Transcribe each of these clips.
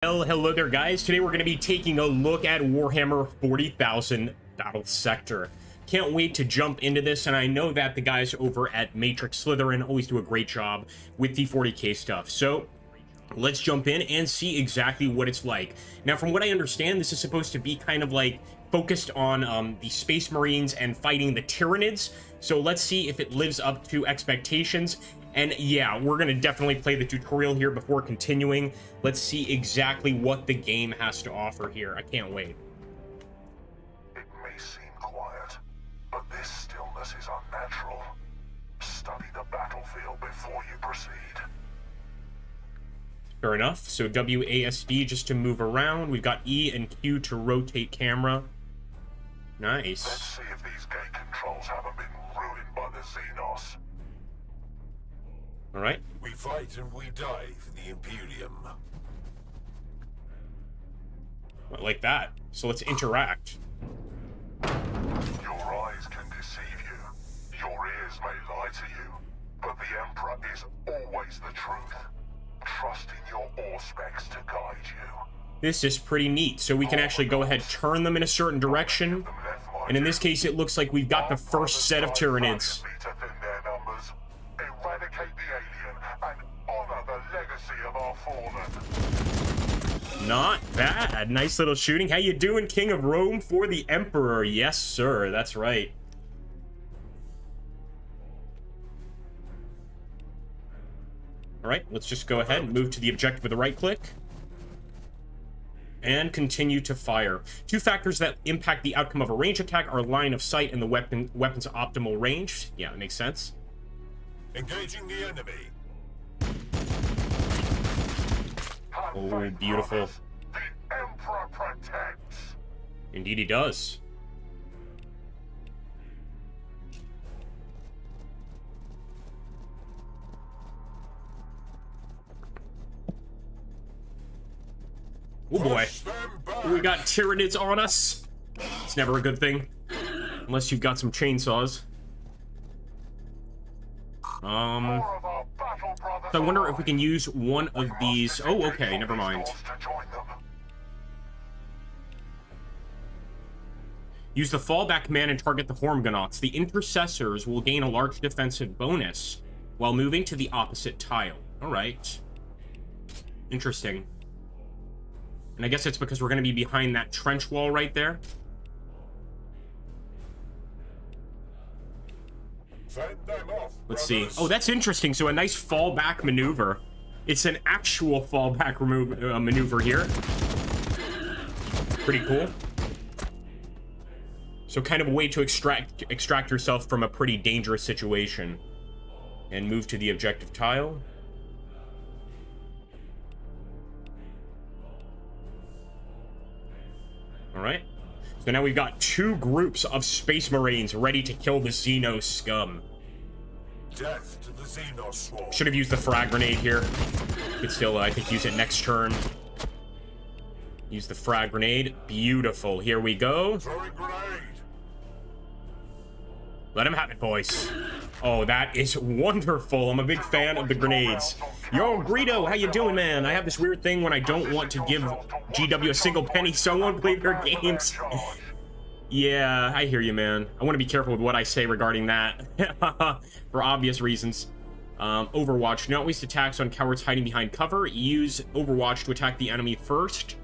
Well, hello there, guys. Today we're going to be taking a look at Warhammer 40,000 Battlesector. Can't wait to jump into this, and I know that the guys over at Matrix Slytherin always do a great job with the 40k stuff. So let's jump in and see exactly what it's like. Now, from what I understand, this is supposed to be kind of like focused on the Space Marines and fighting the Tyranids. So let's see if it lives up to expectations. And yeah, we're going to definitely play the tutorial here before continuing. Let's see exactly what the game has to offer here. I can't wait. It may seem quiet, but this stillness is unnatural. Study the battlefield before you proceed. Fair enough. So WASD just to move around. We've got E and Q to rotate camera. Nice. Let's see if these gate controls haven't been ruined by the Xenos. All right. We fight and we die for the Imperium. Like that. So let's interact. Your eyes can deceive you. Your ears may lie to you. But the Emperor is always the truth. Trust in your Auspex to guide you. This is pretty neat. So we can actually go ahead, turn them in a certain direction. And in this case, it looks like we've got the first set of Tyranids. Eradicate the alien and honor the legacy of our fallen. Not bad. Nice little shooting. How you doing, King of Rome for the Emperor? Yes, sir. That's right. All right, let's just go ahead and move to the objective with a right click. And continue to fire. Two factors that impact the outcome of a range attack are line of sight and the weapon's optimal range. Yeah, that makes sense. Engaging the enemy. Oh, beautiful. The Emperor protects. Indeed he does. Oh boy. We got Tyranids on us. It's never a good thing. Unless you've got some chainsaws. So I wonder if we can use one of these. Oh, okay, never mind. Use the fallback man and target the Hormgonauts. The intercessors will gain a large defensive bonus while moving to the opposite tile. All right. Interesting. And I guess it's because we're going to be behind that trench wall right there. Let's see. Oh, that's interesting. So a nice fallback maneuver. It's an actual fallback maneuver here. Pretty cool. So kind of a way to extract yourself from a pretty dangerous situation. And move to the objective tile. All right. So now we've got two groups of Space Marines ready to kill the Xeno scum. Death to the Xenos swarm. Should have used the frag grenade here. Could still, I think, use it next turn. Use the frag grenade. Beautiful. Here we go. Throwing grenade. Let him have it, boys. Oh, that is wonderful. I'm a big fan of the grenades. Yo, Greedo, how you doing, man? I have this weird thing when I don't want to give GW a single penny, so I won't play their games. Yeah, I hear you, man. I want to be careful with what I say regarding that. For obvious reasons. Overwatch. Do not waste attacks on cowards hiding behind cover. Use Overwatch to attack the enemy first.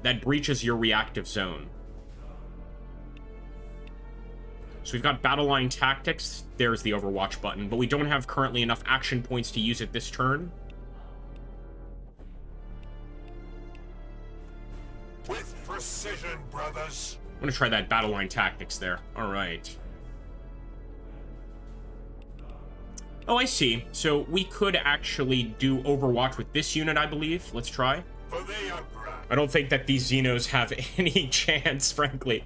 That breaches your reactive zone. So we've got battle line tactics. There's the Overwatch button, but we don't have currently enough action points to use it this turn. With precision, brothers. I'm gonna try that battle line tactics there. All right. Oh, I see. So we could actually do Overwatch with this unit, I believe. Let's try. For the Emperor. I don't think that these Xenos have any chance, frankly.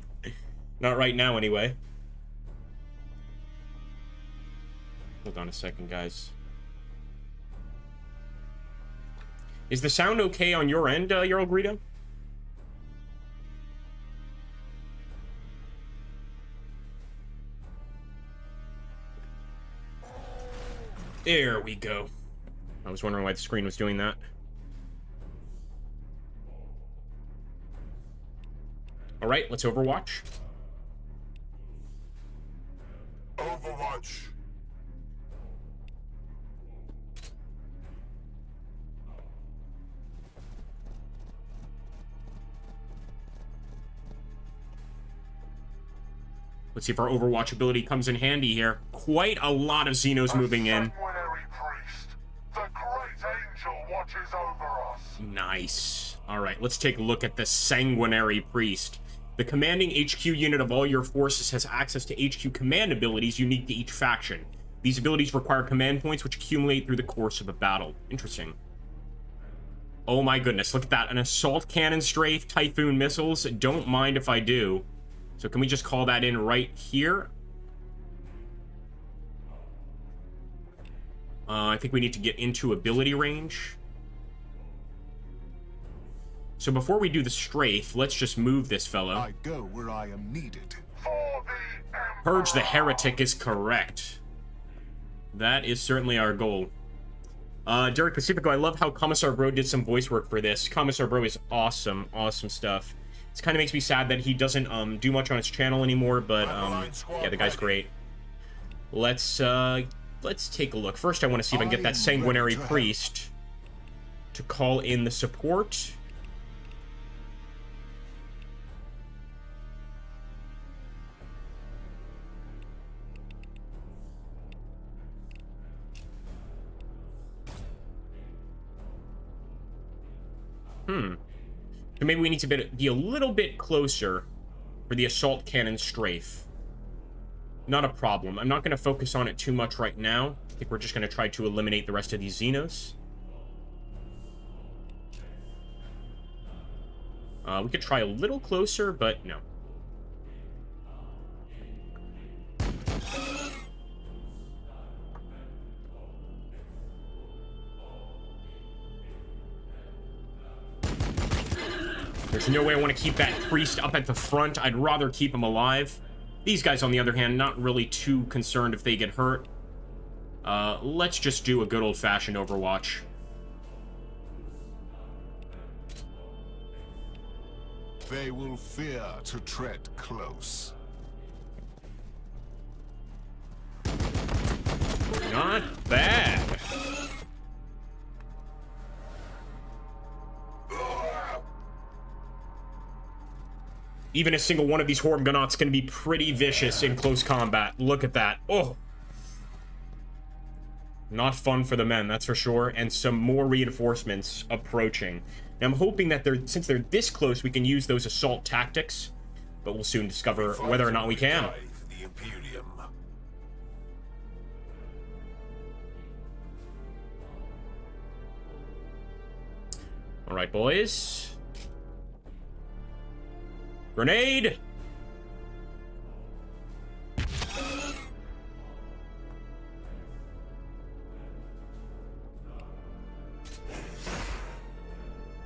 Not right now, anyway. Hold on a second, guys. Is the sound okay on your end, Earl Greedo? There we go. I was wondering why the screen was doing that. All right, let's Overwatch. Overwatch. Let's see if our Overwatch ability comes in handy here. Quite a lot of Xenos moving in. Sanguinary priest. The great angel watches over us. Nice. All right, let's take a look at the Sanguinary Priest. The commanding HQ unit of all your forces has access to HQ command abilities unique to each faction. These abilities require command points which accumulate through the course of a battle. Interesting. Oh my goodness, look at that. An assault cannon strafe, Typhoon missiles. Don't mind if I do. So can we just call that in right here? I think we need to get into ability range. So before we do the strafe, let's just move this fellow. I go where I am needed. Purge the heretic is correct. That is certainly our goal. Derek Pacifico, I love how Commissar Bro did some voice work for this. Commissar Bro is awesome. Awesome stuff. It kind of makes me sad that he doesn't do much on his channel anymore, but yeah, the guy's great. Let's take a look. First, I want to see if I can get that Sanguinary Priest to call in the support. So maybe we need to be a little bit closer for the assault cannon strafe. Not a problem. I'm not going to focus on it too much right now. I think we're just going to try to eliminate the rest of these Xenos. We could try a little closer, but no. There's no way I want to keep that priest up at the front. I'd rather keep him alive. These guys, on the other hand, not really too concerned if they get hurt. Let's just do a good old-fashioned Overwatch. They will fear to tread close. Not bad. Even a single one of these Hormgonauts can be pretty vicious in close combat. Look at that. Oh. Not fun for the men, that's for sure. And some more reinforcements approaching. Now, I'm hoping that since they're this close, we can use those assault tactics. But we'll soon discover whether or not we can. All right, boys. Grenade!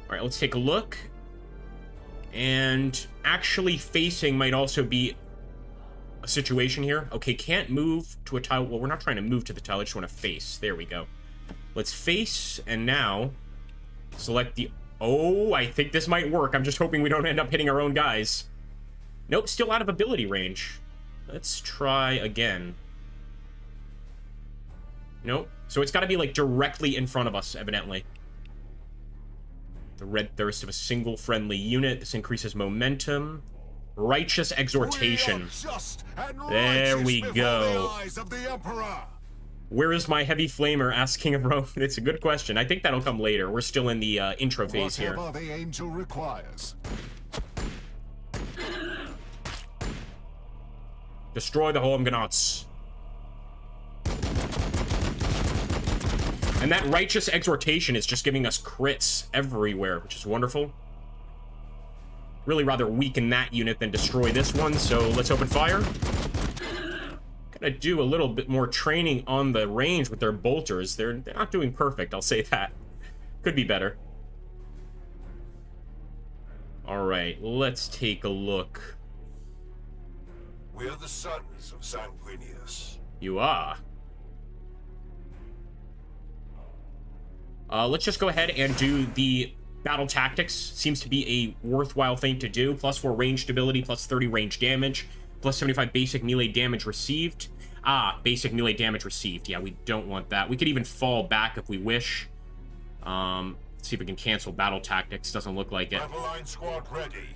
Alright, let's take a look. And actually facing might also be a situation here. Okay, can't move to a tile. Well, we're not trying to move to the tile. I just want to face. There we go. Let's face, and now select the... Oh, I think this might work. I'm just hoping we don't end up hitting our own guys. Nope, still out of ability range. Let's try again. Nope. So it's got to be, like, directly in front of us, evidently. The red thirst of a single friendly unit. This increases momentum. Righteous exhortation. There we go. Where is my heavy flamer? Asked King of Rome. It's a good question. I think that'll come later. We're still in the intro phase here. Whatever the angel requires. Destroy the Hormgonauts. And that righteous exhortation is just giving us crits everywhere, which is wonderful. Really rather weaken that unit than destroy this one, so let's open fire. Gotta do a little bit more training on the range with their bolters. They're not doing perfect, I'll say that. Could be better. Alright, let's take a look. We're the sons of Sanguinius. You are. Let's just go ahead and do the Battle Tactics seems to be a worthwhile thing to do. +4 range stability, +30 range damage, +75 basic melee damage received. Basic melee damage received. Yeah, we don't want that. We could even fall back if we wish. Let's see if we can cancel Battle Tactics. Doesn't look like it. Battle line squad ready.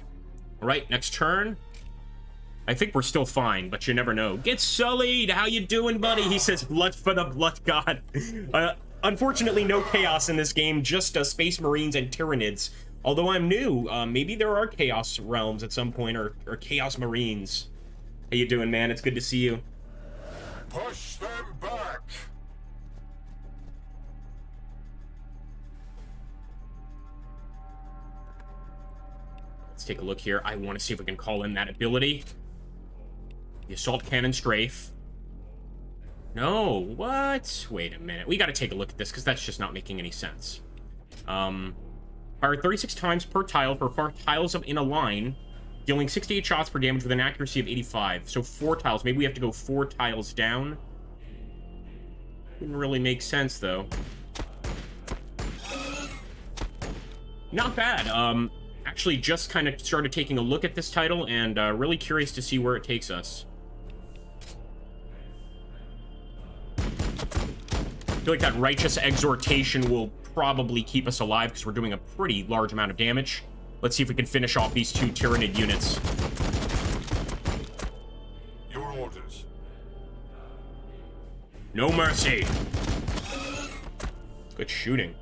All right, next turn. I think we're still fine, but you never know. Get sullied! How you doing, buddy? He says, blood for the blood god. Unfortunately, no chaos in this game, just Space Marines and Tyranids. Although I'm new, maybe there are Chaos Realms at some point, or Chaos Marines. How you doing, man? It's good to see you. Push them back. Let's take a look here. I want to see if we can call in that ability. The Assault Cannon Strafe. No, what? Wait a minute. We got to take a look at this, because that's just not making any sense. Fire 36 times per tile for 4 tiles in a line, dealing 68 shots per damage with an accuracy of 85. So 4 tiles. Maybe we have to go 4 tiles down. Wouldn't really make sense, though. Not bad. Actually just kind of started taking a look at this title, and really curious to see where it takes us. I feel like that Righteous Exhortation will probably keep us alive, because we're doing a pretty large amount of damage. Let's see if we can finish off these 2 Tyranid units. Your orders. No mercy. Good shooting.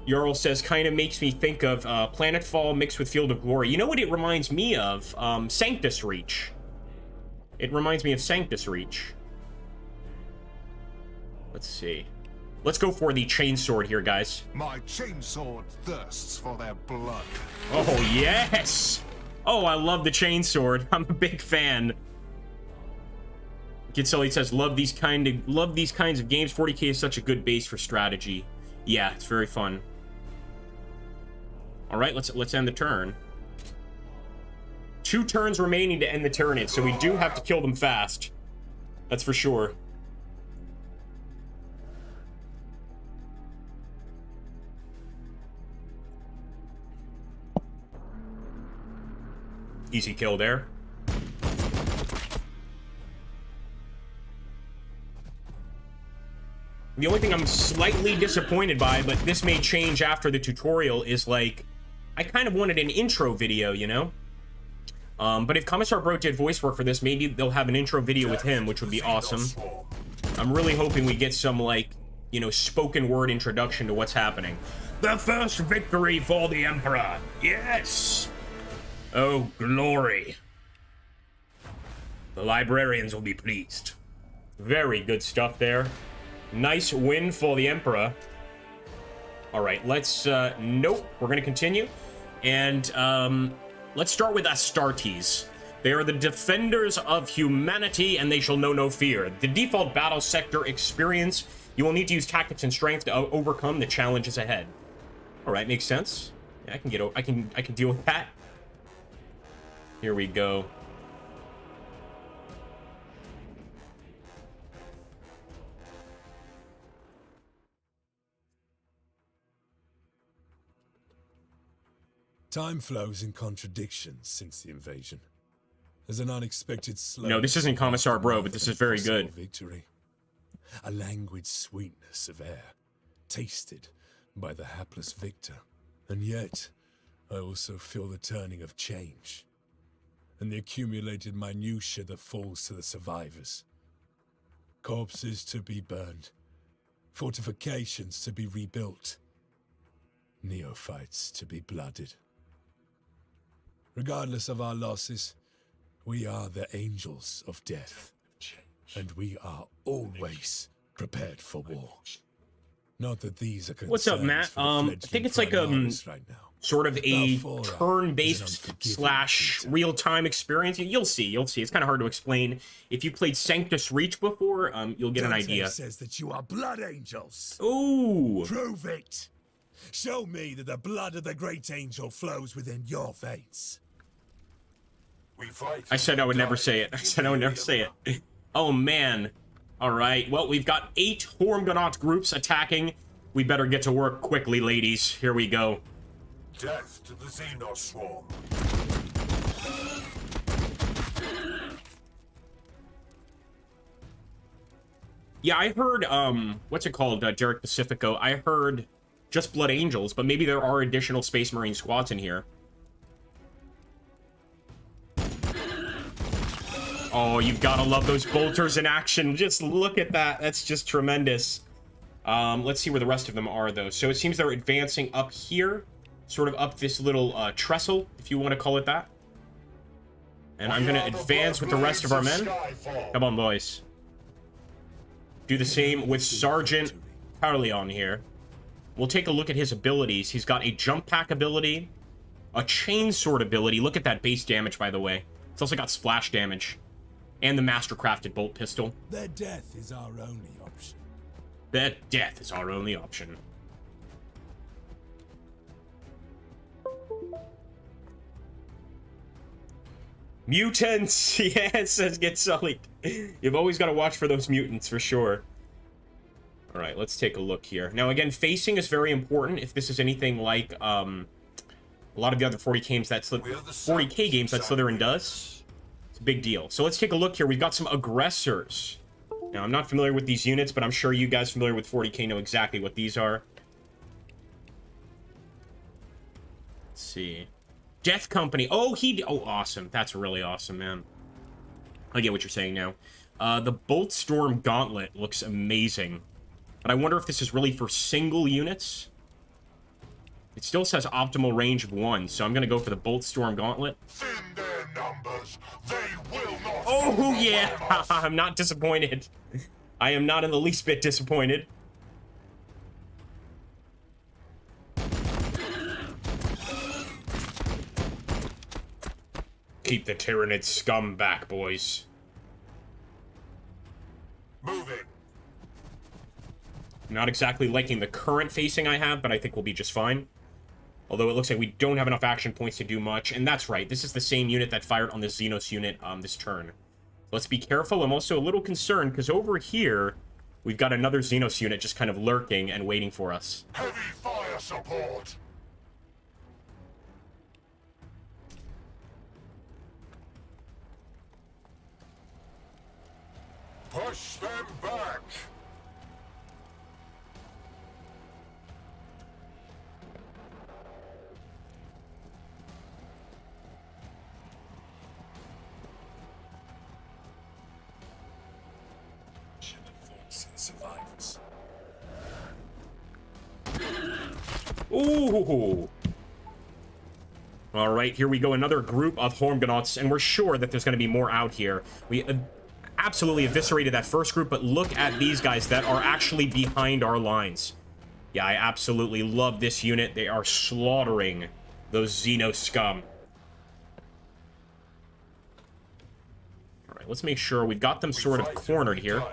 Jarl says, kind of makes me think of Planetfall mixed with Field of Glory. You know what it reminds me of? Sanctus Reach. It reminds me of Sanctus Reach. Let's see. Let's go for the chainsword here, guys. My chainsword thirsts for their blood. Oh, yes! Oh, I love the chainsword. I'm a big fan. Gitselli says, love these kinds of games. 40k is such a good base for strategy. Yeah, it's very fun. All right, let's end the turn. 2 turns remaining to end the Tyranid, so we do have to kill them fast. That's for sure. Easy kill there. The only thing I'm slightly disappointed by, but this may change after the tutorial, is like, I kind of wanted an intro video, you know? But if Commissar Bro did voice work for this, maybe they'll have an intro video with him, which would be awesome. I'm really hoping we get some, like, you know, spoken word introduction to what's happening. The first victory for the Emperor! Yes! Oh, glory. The librarians will be pleased. Very good stuff there. Nice win for the Emperor. All right, let's, nope, we're gonna continue. And, let's start with Astartes. They are the defenders of humanity, and they shall know no fear. The default battle sector experience, you will need to use tactics and strength to overcome the challenges ahead. All right, makes sense. Yeah, I can deal with that. Here we go. Time flows in contradictions since the invasion. There's an unexpected slow. No, this isn't Commissar Bro, but this is very good. Victory. A languid sweetness of air, tasted by the hapless victor. And yet, I also feel the turning of change, and the accumulated minutiae that falls to the survivors. Corpses to be burned, fortifications to be rebuilt, neophytes to be blooded. Regardless of our losses, we are the angels of death, and we are always prepared for war. Not that these are concerns. What's up, Matt? I think it's like right now. Sort of a turn-based slash real-time experience. You'll see. It's kind of hard to explain. If you played Sanctus Reach before, you'll get an idea. Says that you are blood angels. Ooh. Prove it. Show me that the blood of the great angel flows within your veins. I said I would never say it. I said I would never say it. Oh, man. All right. Well, we've got 8 Hormgonaut groups attacking. We better get to work quickly, ladies. Here we go. Death to the Xenos swarm. Yeah, I heard, what's it called, Derek Pacifico? I heard just Blood Angels, but maybe there are additional Space Marine squads in here. Oh, you've got to love those bolters in action. Just look at that. That's just tremendous. Let's see where the rest of them are, though. So it seems they're advancing up here, sort of up this little trestle, if you want to call it that. And I'm going to advance with the rest of our men. Come on, boys. Do the same with Sergeant Carleon here. We'll take a look at his abilities. He's got a jump pack ability, a chainsword ability. Look at that base damage, by the way. It's also got splash damage. And the master-crafted bolt pistol. Their death is our only option. Their death is our only option. Mutants! Yes, says Get Sullied. You've always got to watch for those mutants, for sure. Alright, let's take a look here. Now, again, facing is very important. If this is anything like a lot of the other 40K games that Slytherin does, it's a big deal. So let's take a look here. We've got some aggressors. Now, I'm not familiar with these units, but I'm sure you guys familiar with 40K know exactly what these are. Let's see. Death Company. Oh, awesome. That's really awesome, man. I get what you're saying now. The Boltstorm Gauntlet looks amazing. But I wonder if this is really for single units. It still says optimal range of 1, so I'm going to go for the Boltstorm Gauntlet. Thin their numbers. They will not. Oh, yeah. I'm not disappointed. I am not in the least bit disappointed. Keep the Tyranid scum back, boys. Moving. Not exactly liking the current facing I have, but I think we'll be just fine. Although it looks like we don't have enough action points to do much. And that's right. This is the same unit that fired on the Xenos unit this turn. Let's be careful. I'm also a little concerned because over here, we've got another Xenos unit just kind of lurking and waiting for us. Heavy fire support. Push them back. Survivors. Ooh. All right, here we go. Another group of Hormgonauts, and we're sure that there's going to be more out here. We absolutely eviscerated that first group, but look at these guys that are actually behind our lines. Yeah, I absolutely love this unit. They are slaughtering those Xeno scum. All right, let's make sure we've got them sort of cornered here.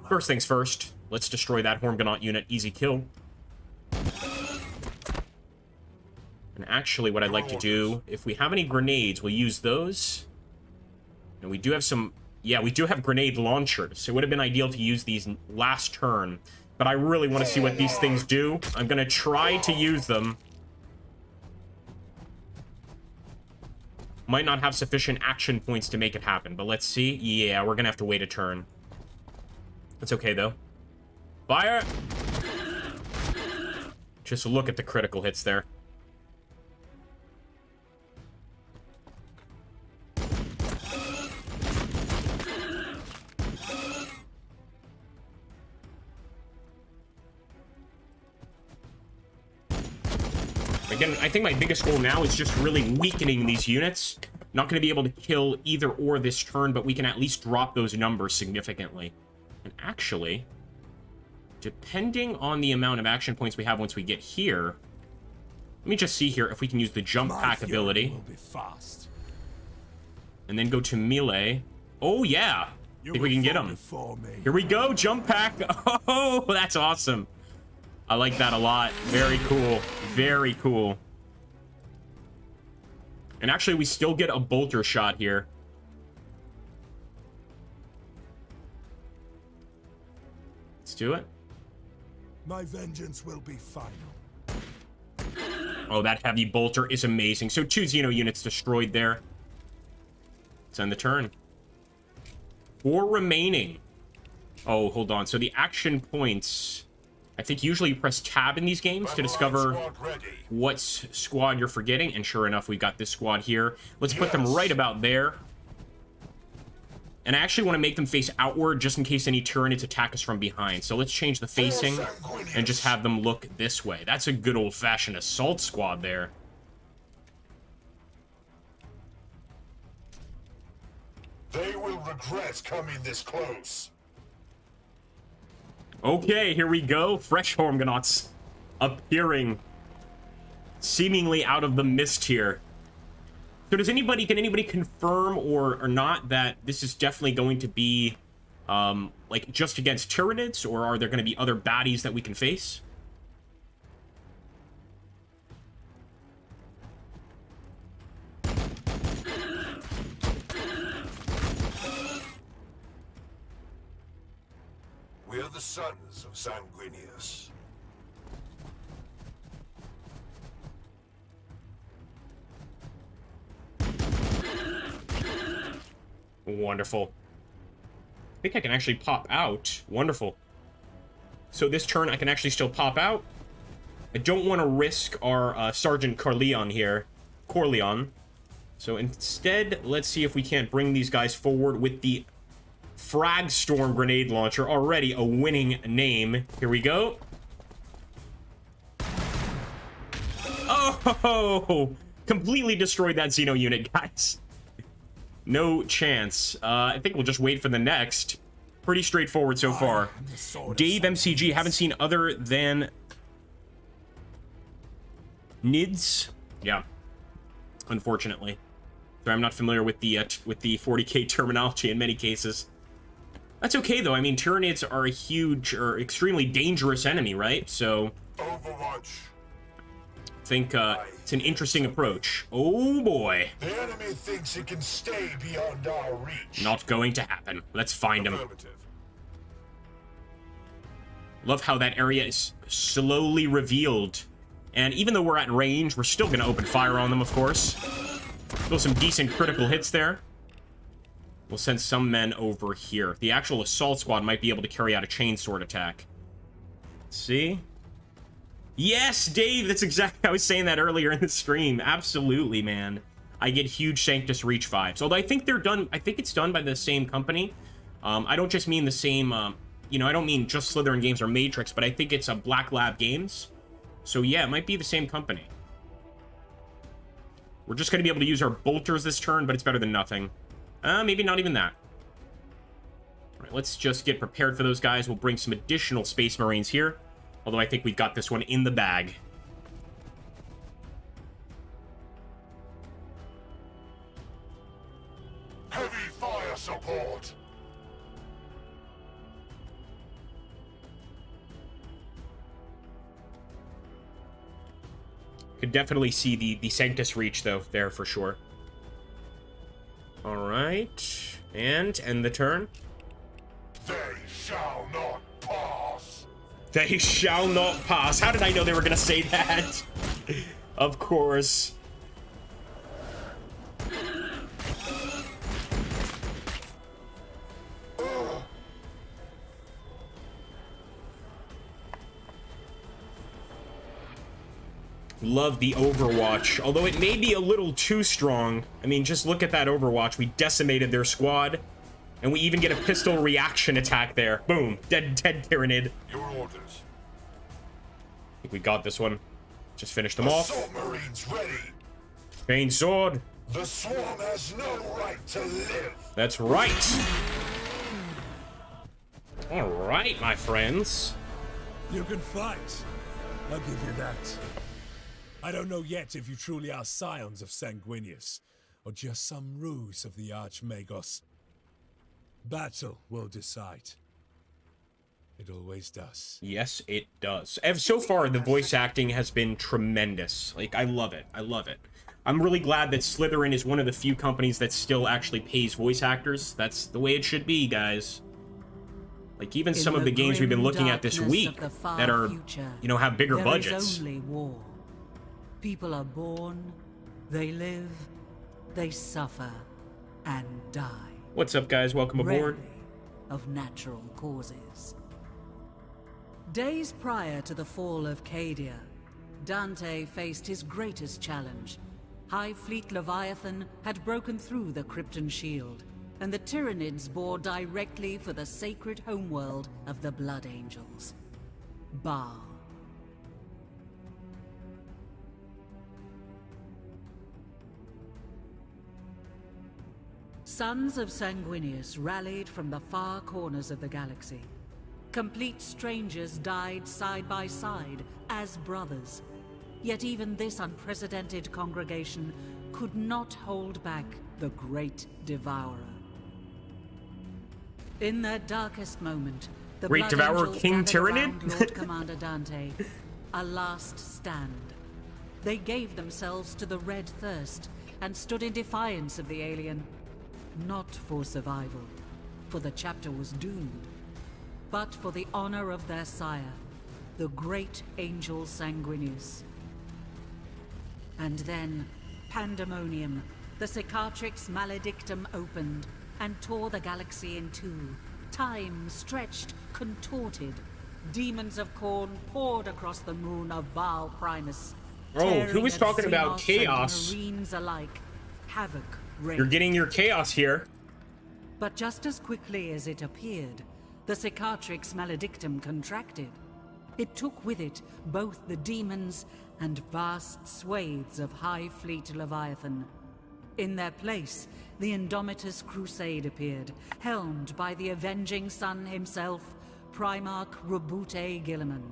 First things first, let's destroy that Hormgonaut unit. Easy kill. And actually, what I'd like to do, if we have any grenades, we'll use those. And we do have some... Yeah, we do have grenade launchers. It would have been ideal to use these last turn. But I really want to see what these things do. I'm going to try to use them. Might not have sufficient action points to make it happen, but let's see. Yeah, we're going to have to wait a turn. That's okay, though. Fire! Just look at the critical hits there. Again, I think my biggest goal now is just really weakening these units. Not going to be able to kill either or this turn, but we can at least drop those numbers significantly. And actually, depending on the amount of action points we have once we get here, let me just see here if we can use the jump pack ability. Will be fast. And then go to melee. Oh, yeah. I think we can get him. Here we go, jump pack. Oh, that's awesome. I like that a lot. Very cool. Very cool. And actually, we still get a bolter shot here. Let's do it. My vengeance will be final. Oh, that heavy bolter is amazing. So 2 Xeno units destroyed there. Let's end the turn. 4 remaining. Oh, hold on. So the action points... I think usually you press tab in these games to discover what squad you're forgetting. And sure enough, we've got this squad here. Let's put them right about there. And I actually want to make them face outward just in case any Tyranids attack us from behind. So let's change the facing and just have them look this way. That's a good old-fashioned assault squad there. They will regret coming this close. Okay, here we go. Fresh Hormgonauts appearing seemingly out of the mist here. So can anybody confirm or not that this is definitely going to be like just against Tyranids, or are there going to be other baddies that we can face? We are the sons of Sanguinius. Wonderful. I think I can actually pop out. Wonderful. So this turn I can actually still pop out. I don't want to risk our Sergeant Corleon here. Corleon. So instead, let's see if we can't bring these guys forward with the Frag Storm Grenade Launcher. Already a winning name. Here we go. Oh! Completely destroyed that Xeno unit, guys. No chance. I think we'll just wait for the next. Pretty straightforward so far. Dave MCG, haven't seen other than NIDS. Yeah, unfortunately. So I'm not familiar with the 40k terminology in many cases. That's okay though. I mean, Tyranids are a huge or extremely dangerous enemy, right? So Overwatch. I think it's an interesting approach. Oh boy. The enemy thinks it can stay beyond our reach. Not going to happen. Let's find him. Love how that area is slowly revealed. And even though we're at range, we're still going to open fire on them, of course. Still some decent critical hits there. We'll send some men over here. The actual assault squad might be able to carry out a chainsword attack. Let's see. Yes, Dave, that's exactly, I was saying that earlier in the stream. Absolutely, man. I get huge Sanctus Reach vibes. Although I think they're done, I think it's done by the same company. I don't just mean the same, you know, I don't mean just Slytherin Games or Matrix, but I think it's a Black Lab Games. So yeah, it might be the same company. We're just going to be able to use our bolters this turn, but it's better than nothing. Maybe not even that. All right, let's just get prepared for those guys. We'll bring some additional Space Marines here. Although I think we've got this one in the bag. Heavy fire support. Could definitely see the Sanctus Reach, though, there for sure. All right. And end the turn. They shall not pass. They shall not pass. How did I know they were going to say that? Of course. Love the Overwatch, although it may be a little too strong. I mean, just look at that Overwatch. We decimated their squad, and we even get a pistol reaction attack there. Boom, dead Tyranid. Your orders. I think we got this one. Just finished them off. Assault Marines ready. Chain sword. The swarm has no right to live. That's right. All right, my friends. You can fight. I'll give you that. I don't know yet if you truly are scions of Sanguinius, or just some ruse of the Archmagos. Battle will decide. It always does. Yes, it does. And so far, the voice acting has been tremendous. Like, I love it. I love it. I'm really glad that Slytherin is one of the few companies that still actually pays voice actors. That's the way it should be, guys. Like, even some of the games we've been looking at this week that are, you know, have bigger budgets. There is only war. People are born, they live, they suffer, and die. What's up, guys? Welcome aboard. Rarely of natural causes. Days prior to the fall of Cadia, Dante faced his greatest challenge. High Fleet Leviathan had broken through the Krypton shield, and the Tyranids bore directly for the sacred homeworld of the Blood Angels, Baal. Sons of Sanguinius rallied from the far corners of the galaxy. Complete strangers died side by side as brothers. Yet even this unprecedented congregation could not hold back the Great Devourer. In their darkest moment, the Great Blood Devourer Angels King gathered Tyranid? around Lord Commander Dante, a last stand. They gave themselves to the Red Thirst and stood in defiance of the alien. Not for survival, for the chapter was doomed, but for the honor of their sire, the great Angel Sanguinius. And then, pandemonium, the Cicatrix Maledictum opened and tore the galaxy in two. Time stretched, contorted. Demons of Khorne poured across the moon of Baal Primus. Oh, who was talking about chaos? Marines alike. Havoc reigned. You're getting your chaos here. But just as quickly as it appeared, the Cicatrix Maledictum contracted. It took with it both the demons and vast swathes of High Fleet Leviathan. In their place, the Indomitus Crusade appeared, helmed by the Avenging Sun himself, Primarch Rabute Gilliman.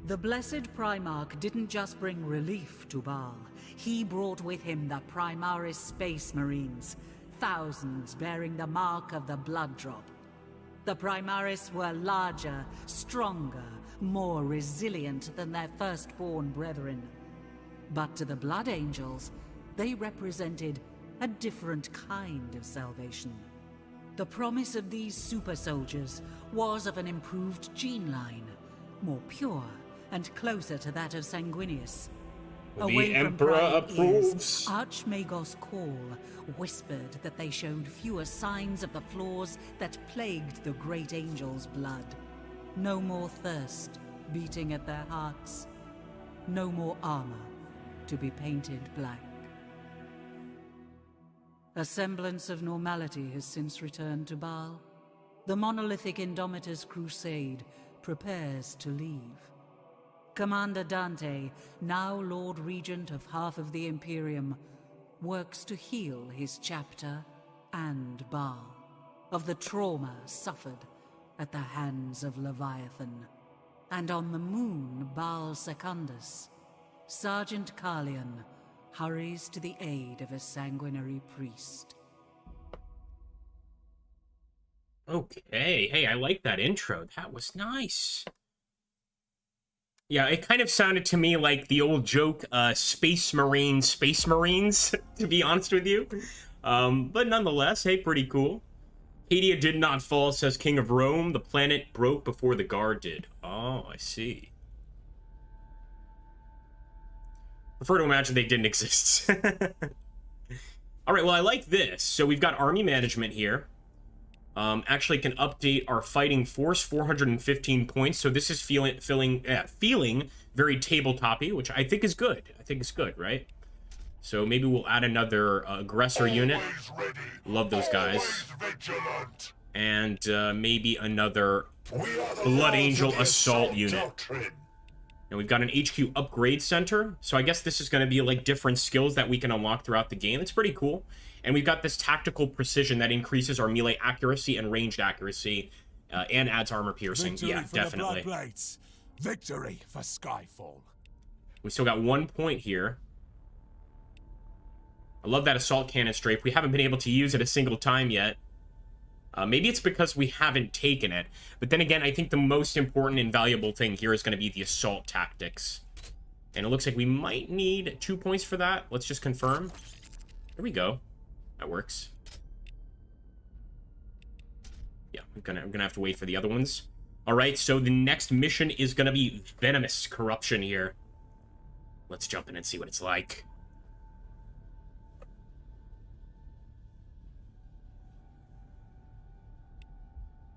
The Blessed Primarch didn't just bring relief to Baal. He brought with him the Primaris Space Marines, thousands bearing the mark of the Blood Drop. The Primaris were larger, stronger, more resilient than their firstborn brethren. But to the Blood Angels, they represented a different kind of salvation. The promise of these super soldiers was of an improved gene line, more pure and closer to that of Sanguinius. The Emperor approves. Archmagos Call whispered that they showed fewer signs of the flaws that plagued the great angel's blood. No more thirst beating at their hearts. No more armor to be painted black. A semblance of normality has since returned to Baal. The monolithic Indomitus Crusade prepares to leave. Commander Dante, now Lord Regent of half of the Imperium, works to heal his chapter and Baal of the trauma suffered at the hands of Leviathan. And on the moon Baal Secundus, Sergeant Carlion hurries to the aid of a sanguinary priest. Okay, hey, I like that intro. That was nice. Yeah, it kind of sounded to me like the old joke, Space Marines, to be honest with you. But nonetheless, hey, pretty cool. Cadia did not fall, says King of Rome. The planet broke before the guard did. Oh, I see. Prefer to imagine they didn't exist. All right, well, I like this. So we've got army management here. Actually can update our fighting force, 415 points. So this is feeling very tabletop-y, which I think is good. I think it's good, right? So maybe we'll add another aggressor unit. Love those guys. And maybe another Blood Angel assault unit. And we've got an HQ upgrade center. So I guess this is going to be like different skills that we can unlock throughout the game. It's pretty cool. And we've got this tactical precision that increases our melee accuracy and ranged accuracy, and adds armor piercing. Victory Yeah, for definitely. The Bloodblades. Victory for Skyfall. We still got 1 point here. I love that assault cannon strafe. We haven't been able to use it a single time yet. Maybe it's because we haven't taken it. But then again, I think the most important and valuable thing here is going to be the assault tactics. And it looks like we might need 2 points for that. Let's just confirm. There we go. That works. Yeah, I'm gonna have to wait for the other ones. All right, so the next mission is gonna be Venomous Corruption here. Let's jump in and see what it's like.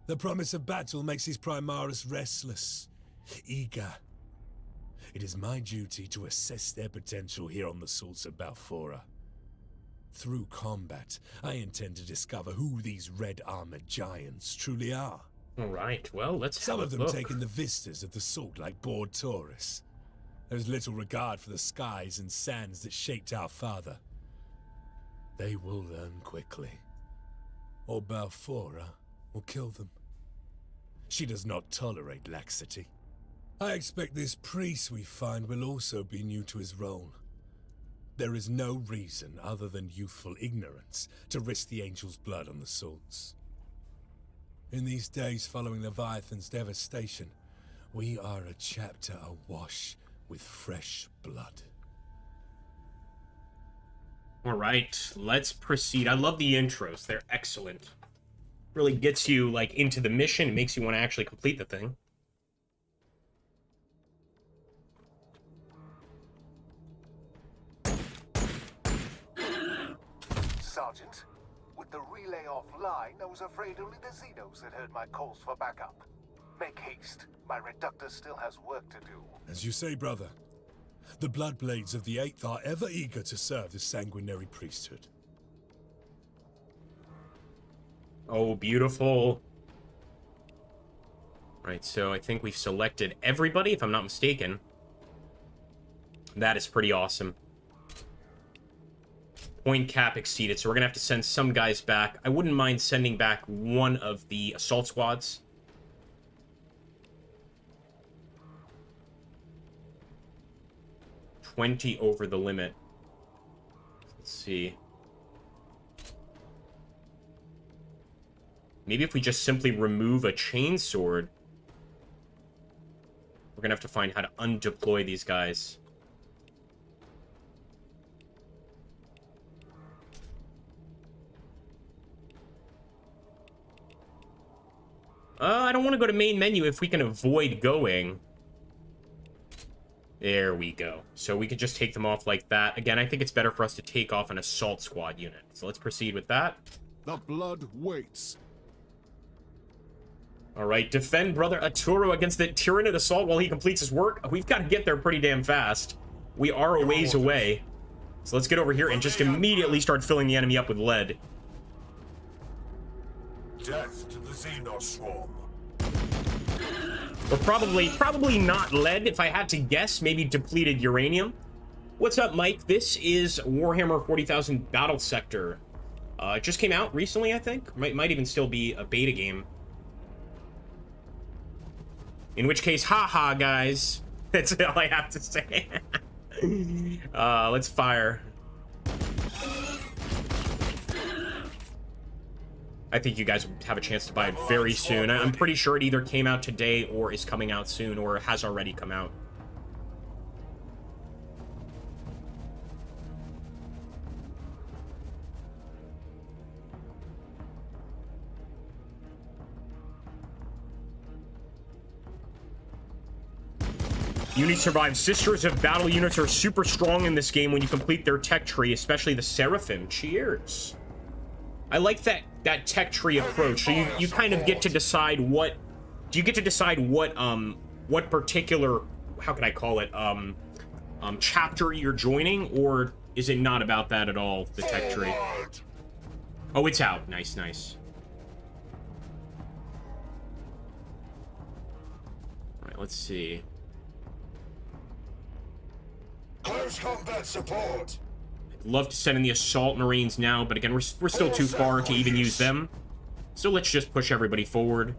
The promise of battle makes his Primaris restless, eager. It is my duty to assess their potential here on the Salts of Balfora. Through combat, I intend to discover who these red-armored giants truly are. All right, well, let's Some have of a them look. take in the vistas of the Salt like bored tourists. There's little regard for the skies and sands that shaped our father. They will learn quickly, or Balfora will kill them. She does not tolerate laxity. I expect this priest we find will also be new to his role. There is no reason other than youthful ignorance to risk the angel's blood on the Salts. In these days following Leviathan's devastation, we are a chapter awash with fresh blood. All right, let's proceed. I love the intros. They're excellent. Really gets you, like, into the mission. It makes you want to actually complete the thing. Sergeant, with the relay offline, I was afraid only the Xenos had heard my calls for backup. Make haste. My reductor still has work to do. As you say, brother, the Bloodblades of the Eighth are ever eager to serve the sanguinary priesthood. Oh, beautiful. Right, so I think we've selected everybody, if I'm not mistaken. That is pretty awesome. Point cap exceeded, so we're gonna have to send some guys back. I wouldn't mind sending back one of the assault squads. $20 over the limit. Let's see. Maybe if we just simply remove a chainsword, we're gonna have to find how to undeploy these guys. I don't want to go to main menu if we can avoid going. There we go. So we could just take them off like that. Again, I think it's better for us to take off an assault squad unit. So let's proceed with that. The blood waits. All right, defend Brother Arturo against the Tyrannid Assault while he completes his work. We've got to get there pretty damn fast. We are a ways away. So let's get over here and just immediately start filling the enemy up with lead. Death to the Xenos swarm. Or probably not lead, if I had to guess. Maybe depleted uranium. What's up, Mike? This is Warhammer 40,000 Battlesector. It just came out recently, I think. Might even still be a beta game. In which case, haha, guys. That's all I have to say. Let's fire. I think you guys will have a chance to buy it very soon. I'm pretty sure it either came out today or is coming out soon or has already come out. Units survive. Sisters of Battle units are super strong in this game when you complete their tech tree, especially the Seraphim. Cheers. I like that tech tree approach. So you kind of get to decide what... Do you get to decide what particular... How can I call it? Chapter you're joining? Or is it not about that at all, the tech tree? Oh, it's out. Nice, nice. Alright, let's see. Close combat support. Love to send in the Assault Marines now, but again, we're still too far to even use them. So let's just push everybody forward.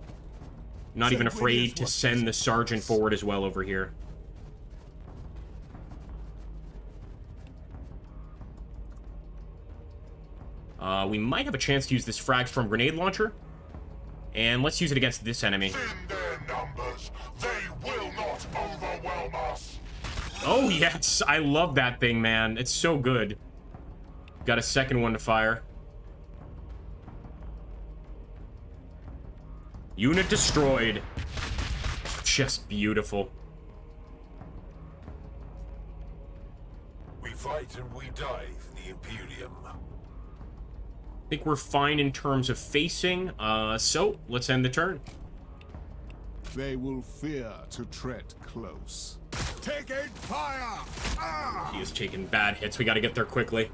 Not even afraid to send the Sergeant forward as well over here. We might have a chance to use this Fragstorm grenade launcher. And let's use it against this enemy. In their numbers, they will not overwhelm us. Oh, yes. I love that thing, man. It's so good. Got a second one to fire. Unit destroyed. Just beautiful. We fight and we die for the Imperium. I think we're fine in terms of facing. So let's end the turn. They will fear to tread close. Taking fire! Ah! He is taking bad hits. We got to get there quickly.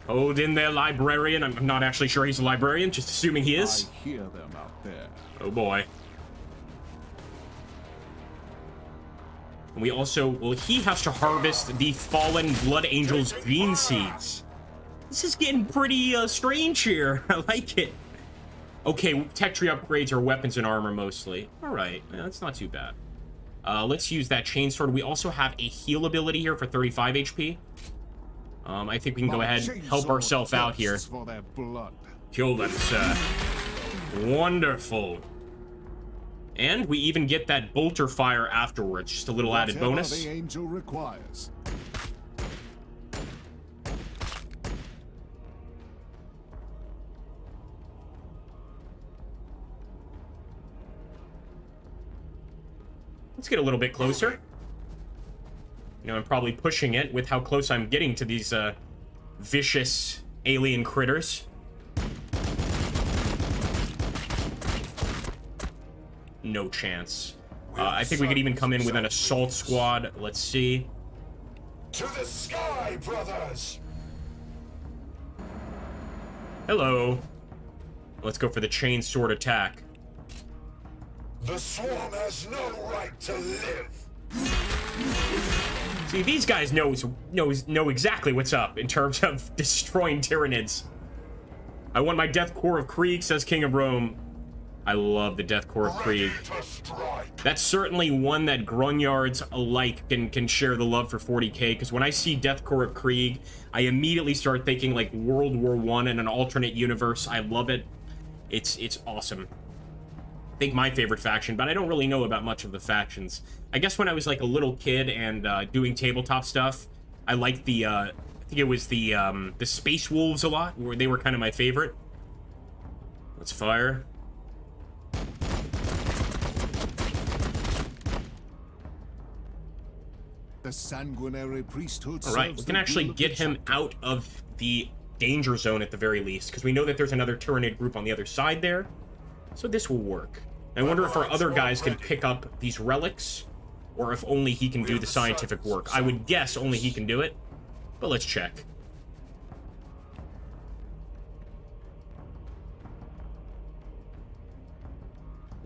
Hold in there, librarian. I'm not actually sure he's a librarian, just assuming he is. I hear them out there. Oh boy. And we also, well, he has to harvest the fallen Blood Angel's gene seeds. This is getting pretty strange here. I like it. Okay, tech tree upgrades are weapons and armor mostly. All right, that's not too bad. Let's use that chainsword. We also have a heal ability here for 35 HP. I think we can go ahead and help ourselves out here. For their blood. Kill them, sir. Wonderful. And we even get that bolter fire afterwards, just a little added Whatever bonus. the angel requires. Let's get a little bit closer. You know, I'm probably pushing it with how close I'm getting to these vicious alien critters. No chance. I think we could even come in with an assault squad. Let's see. To the sky, brothers! Hello. Let's go for the chain sword attack. The swarm has no right to live! See, these guys know exactly what's up in terms of destroying Tyranids. I want my Death Core of Krieg, says King of Rome. I love the Death Core of Krieg. That's certainly one that Grognards alike can share the love for 40k, because when I see Death Core of Krieg, I immediately start thinking like World War I in an alternate universe. I love it. It's awesome. I think my favorite faction, but I don't really know about much of the factions. I guess when I was like a little kid and doing tabletop stuff, I liked the I think it was the Space Wolves a lot, where they were kind of my favorite. Let's fire. The sanguinary priesthood. All right, we serves can the actually will of get the him chapter. out of the danger zone at the very least, because we know that there's another Tyranid group on the other side there. So this will work. I wonder if our other guys can pick up these relics, or if only he can do the scientific work. I would guess only he can do it, but let's check.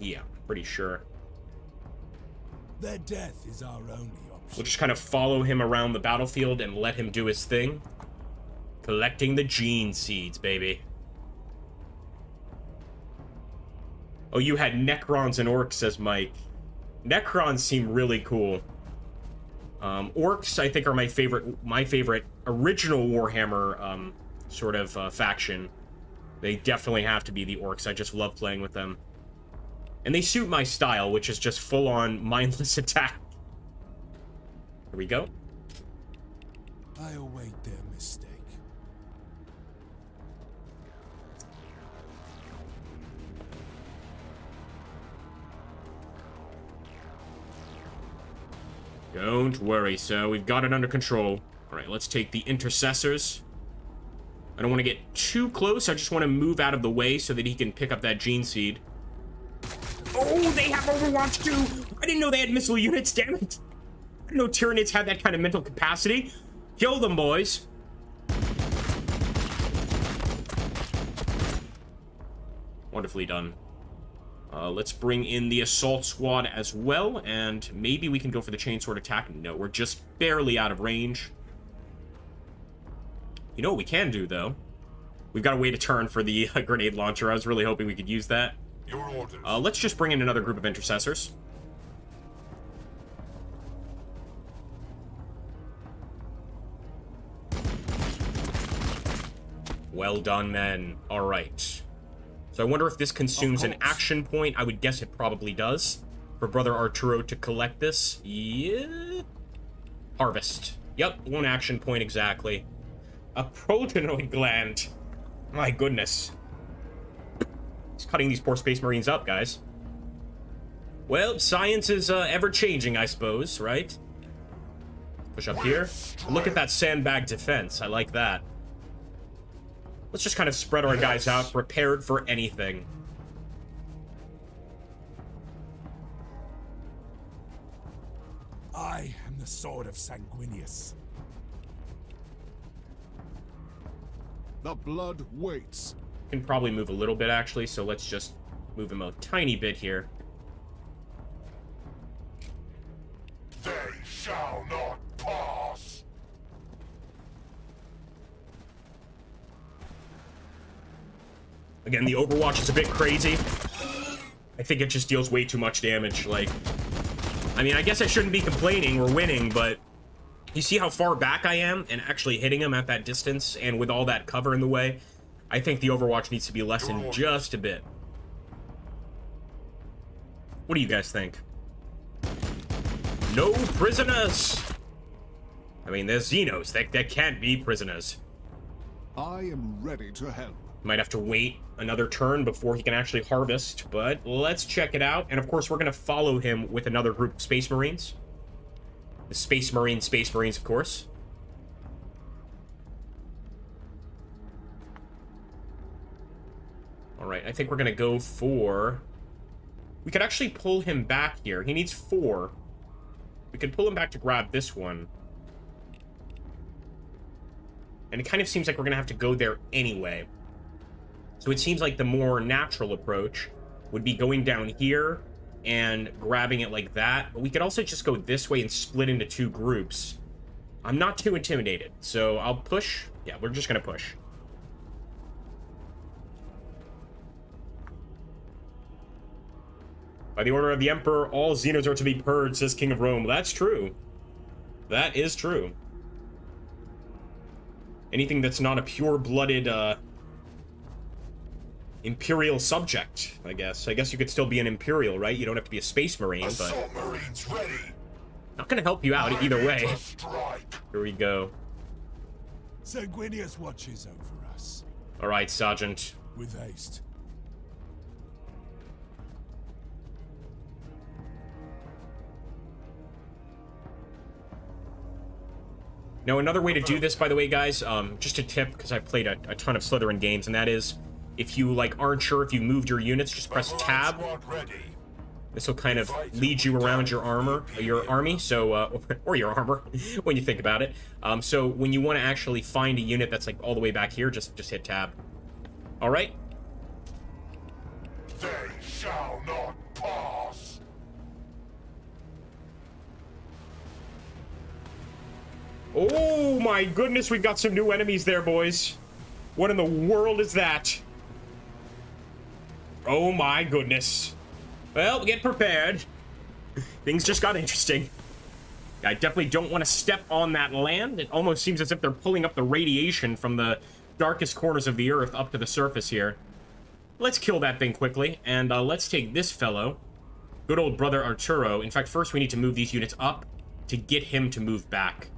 Yeah, pretty sure. Their death is our only option. We'll just kind of follow him around the battlefield and let him do his thing. Collecting the gene seeds, baby. Oh, you had Necrons and Orcs, says Mike. Necrons seem really cool. Orcs, I think, are my favorite original Warhammer sort of faction. They definitely have to be the Orcs. I just love playing with them. And they suit my style, which is just full-on mindless attack. Here we go. I await their mistake. Don't worry, sir. We've got it under control. All right, let's take the intercessors. I don't want to get too close. I just want to move out of the way so that he can pick up that gene seed. Oh, they have Overwatch too! I didn't know they had missile units, damn it! I didn't know Tyranids had that kind of mental capacity. Kill them, boys! Wonderfully done. Let's bring in the assault squad as well, and maybe we can go for the chainsword attack. No, we're just barely out of range. You know what we can do, though? We've got to wait a turn for the grenade launcher. I was really hoping we could use that. Your orders. Let's just bring in another group of intercessors. Well done, men. All right. So I wonder if this consumes an action point. I would guess it probably does. For Brother Arturo to collect this. Yeah. Harvest. Yep, 1 action point exactly. A protenoid gland. My goodness. He's cutting these poor Space Marines up, guys. Well, science is ever-changing, I suppose, right? Push up here. Look at that sandbag defense. I like that. Let's just kind of spread our guys out, prepared for anything. I am the sword of Sanguinius. The blood waits. Can probably move a little bit, actually, so let's just move him a tiny bit here. They shall not pass. Again, the Overwatch is a bit crazy. I think it just deals way too much damage. Like, I mean, I guess I shouldn't be complaining. We're winning, but you see how far back I am and actually hitting him at that distance and with all that cover in the way? I think the Overwatch needs to be lessened just a bit. What do you guys think? No prisoners! I mean, there's Xenos. There can't be prisoners. I am ready to help. Might have to wait another turn before he can actually harvest, but let's check it out. And of course, we're going to follow him with another group of Space Marines. The Space Marines, of course. All right, I think we're going to go for... We could actually pull him back here. He needs 4. We could pull him back to grab this one. And it kind of seems like we're going to have to go there anyway. So it seems like the more natural approach would be going down here and grabbing it like that. But we could also just go this way and split into 2 groups. I'm not too intimidated, so I'll push. Yeah, we're just going to push. By the order of the Emperor, all Xenos are to be purged, says King of Rome. That's true. That is true. Anything that's not a pure-blooded, Imperial subject, I guess. I guess you could still be an Imperial, right? You don't have to be a Space Marine, but... Assault Marines ready. Not gonna help you out either way. Strike. Here we go. Sanguinius watches over us. Alright, Sergeant. With haste. Now, another way to do this, by the way, guys, just a tip, because I've played a ton of Slytherin games, and that is, if you, like, aren't sure if you moved your units, just press tab. This will kind of lead you around your army, so, or your armor, when you think about it. So, when you want to actually find a unit that's, like, all the way back here, just hit tab. Alright? They shall not pass. Oh my goodness, we've got some new enemies there, boys. What in the world is that? Oh my goodness. Well, get prepared. Things just got interesting. I definitely don't want to step on that land. It almost seems as if they're pulling up the radiation from the darkest corners of the earth up to the surface here. Let's kill that thing quickly, and let's take this fellow. Good old brother Arturo. In fact, first we need to move these units up to get him to move back.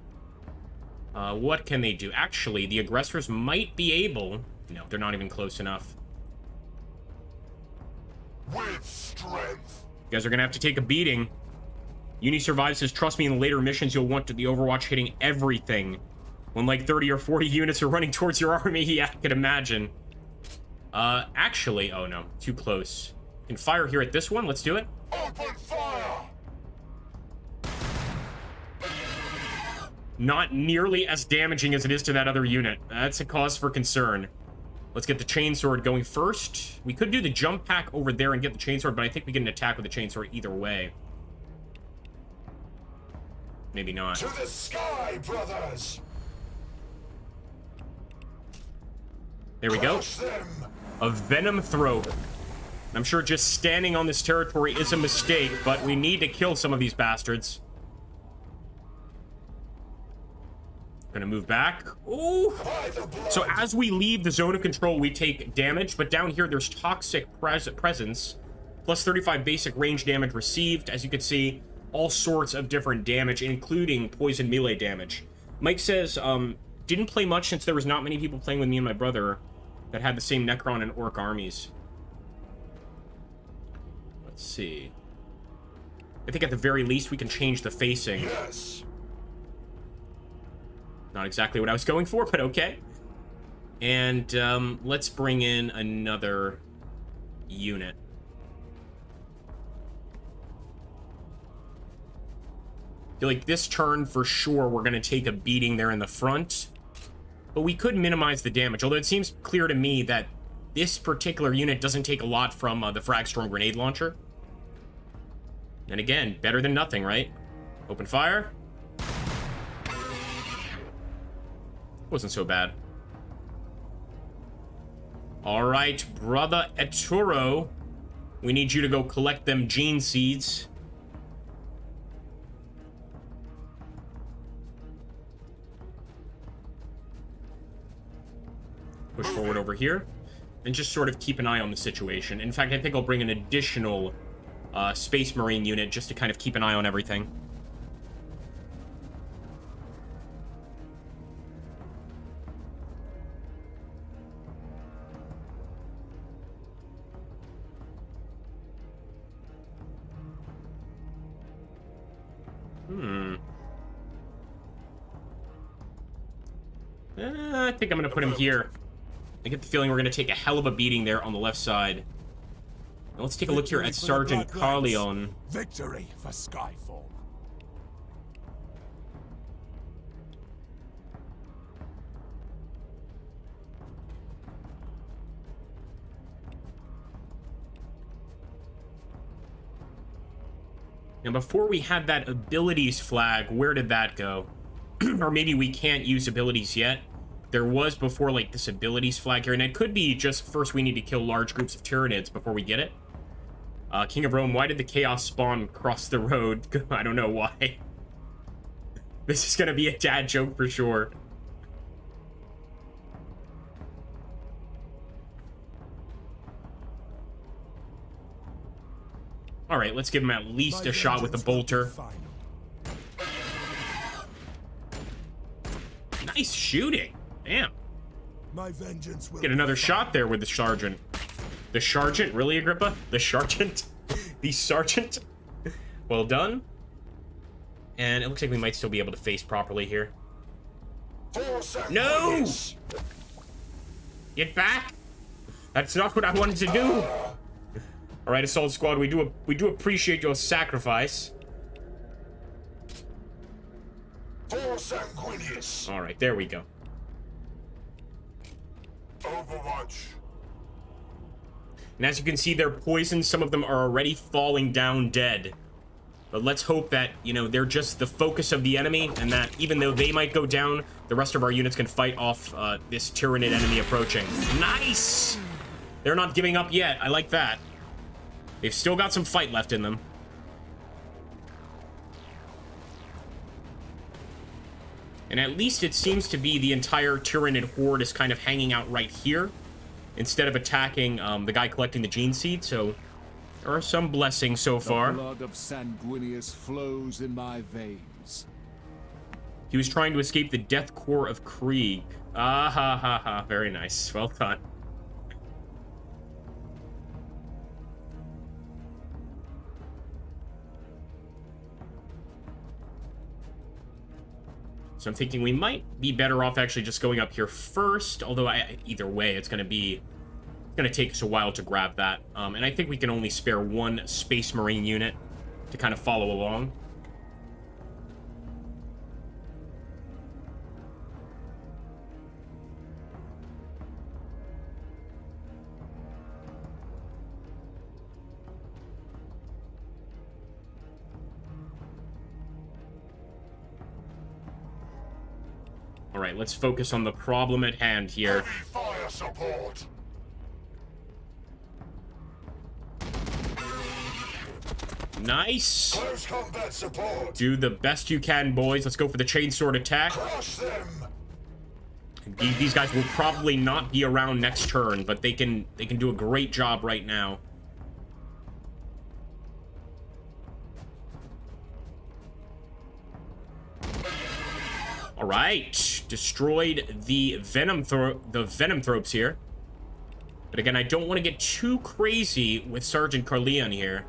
What can they do? Actually, the aggressors might be able... No, they're not even close enough. With strength. You guys are going to have to take a beating. Uni Survive says, trust me, in the later missions, you'll want the Overwatch hitting everything. When like 30 or 40 units are running towards your army, yeah, I could imagine. Actually, oh no, too close. Can fire here at this one. Let's do it. Open fire. Not nearly as damaging as it is to that other unit. That's a cause for concern. Let's get the chainsword going first. We could do the jump pack over there and get the chainsword, but I think we get an attack with the chainsword either way. Maybe not. To the sky, brothers. There we go. Crush them. A venom throat. I'm sure just standing on this territory is a mistake, but we need to kill some of these bastards. Gonna move back. Ooh! So as we leave the zone of control, we take damage, but down here there's toxic presence. Plus 35 basic range damage received. As you can see, all sorts of different damage, including poison melee damage. Mike says, didn't play much since there was not many people playing with me and my brother that had the same Necron and Orc armies. Let's see. I think at the very least we can change the facing. Yes. Not exactly what I was going for, but okay. And let's bring in another unit. I feel like this turn, for sure, we're going to take a beating there in the front. But we could minimize the damage, although it seems clear to me that this particular unit doesn't take a lot from the Fragstorm grenade launcher. And again, better than nothing, right? Open fire. Wasn't so bad. All right, brother Eturo. We need you to go collect them gene seeds. Push forward over here. And just sort of keep an eye on the situation. In fact, I think I'll bring an additional Space Marine unit just to kind of keep an eye on everything. I think I'm going to put him here. I get the feeling we're going to take a hell of a beating there on the left side. Now let's take a look here at Sergeant Carleon. Victory for Skyfall. Now, before we had that abilities flag, where did that go? Or maybe we can't use abilities yet. There was before, like, this abilities flag here, and it could be just first we need to kill large groups of Tyranids before we get it. King of Rome, why did the Chaos spawn cross the road? I don't know why. This is gonna be a dad joke for sure. Alright, let's give him at least a shot with the bolter. Nice shooting. Damn. My vengeance will Get another shot there with the sergeant. The sergeant? Really, Agrippa? The sergeant? The sergeant? Well done. And it looks like we might still be able to face properly here. No! Get back! That's not what I wanted to do. All right, Assault Squad, we do appreciate your sacrifice. All right, there we go. Overwatch. And as you can see, they're poisoned. Some of them are already falling down dead. But let's hope that, you know, they're just the focus of the enemy, and that even though they might go down, the rest of our units can fight off this Tyranid enemy approaching. Nice! They're not giving up yet. I like that. They've still got some fight left in them. And at least it seems to be the entire Tyranid horde is kind of hanging out right here, instead of attacking the guy collecting the gene seed, so there are some blessings so far. The blood of Sanguinius flows in my veins. He was trying to escape the death core of Krieg. Ah ha ha ha, very nice. Well done. So I'm thinking we might be better off actually just going up here first, although either way, it's going to take us a while to grab that. And I think we can only spare one Space Marine unit to kind of follow along. All right, let's focus on the problem at hand here. Heavy fire support. Nice. Close combat support. Do the best you can, boys. Let's go for the chainsword attack. Crush them. These guys will probably not be around next turn, but they can do a great job right now. right, destroyed the Venomthropes here. But again, I don't want to get too crazy with Sergeant Carleon here.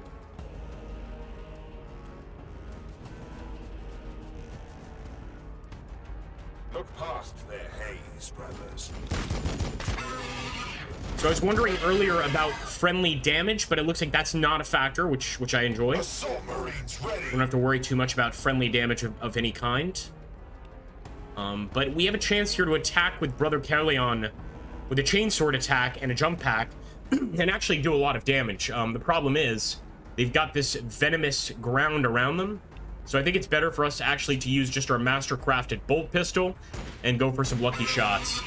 Look past their haze, brothers. So I was wondering earlier about friendly damage, but it looks like that's not a factor, which I enjoy. Assault Marines ready. Don't have to worry too much about friendly damage of any kind. But we have a chance here to attack with Brother Carleon with a chainsword attack and a jump pack and actually do a lot of damage. The problem is they've got this venomous ground around them. So I think it's better for us to actually use just our master-crafted bolt pistol and go for some lucky shots.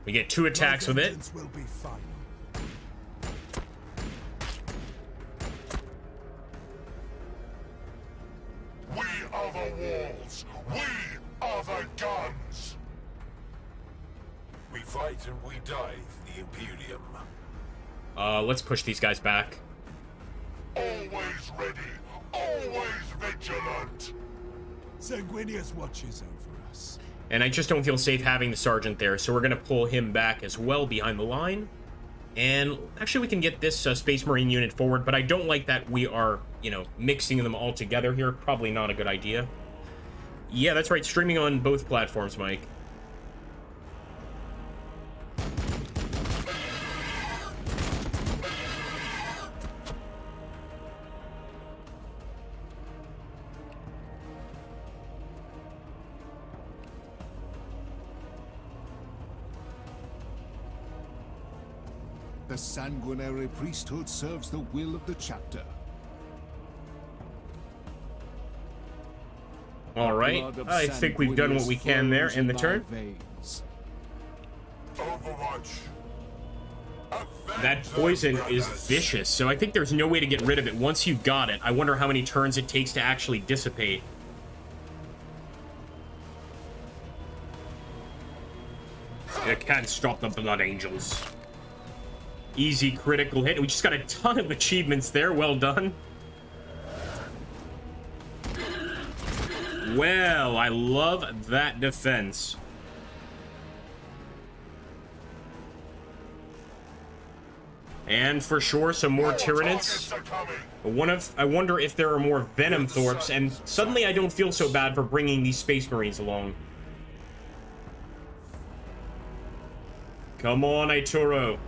We get 2 attacks with it. Will be final. We are the walls. We are the guns. We fight and we die for the Imperium. Let's push these guys back. Always ready. Always vigilant. Sanguinius watches over us. And I just don't feel safe having the sergeant there, so we're going to pull him back as well behind the line. And actually, we can get this Space Marine unit forward, but I don't like that we are, you know, mixing them all together here. Probably not a good idea. Yeah, that's right. Streaming on both platforms, Mike. The sanguinary priesthood serves the will of the chapter. All right. Blood of I think we've done what we can there flows in the my turn. veins. Overwatch. That poison is vicious, so I think there's no way to get rid of it once you've got it. I wonder how many turns it takes to actually dissipate. You can't stop the Blood Angels. Easy critical hit. We just got a ton of achievements there. Well done. Well, I love that defense. And for sure, some more Tyranids. I wonder if there are more Venomthropes, and suddenly I don't feel so bad for bringing these Space Marines along. Come on, Aituro.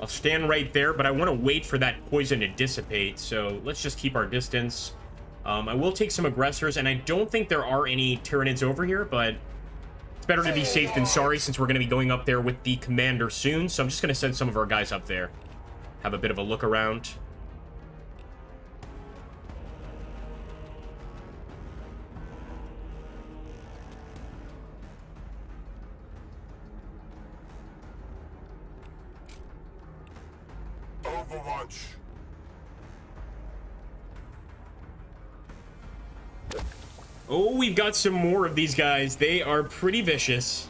I'll stand right there, but I want to wait for that poison to dissipate, so let's just keep our distance. I will take some aggressors, and I don't think there are any Tyranids over here, but it's better to be safe than sorry since we're going to be going up there with the commander soon, so I'm just going to send some of our guys up there. Have a bit of a look around. Overwatch. Oh, we've got some more of these guys. They are pretty vicious.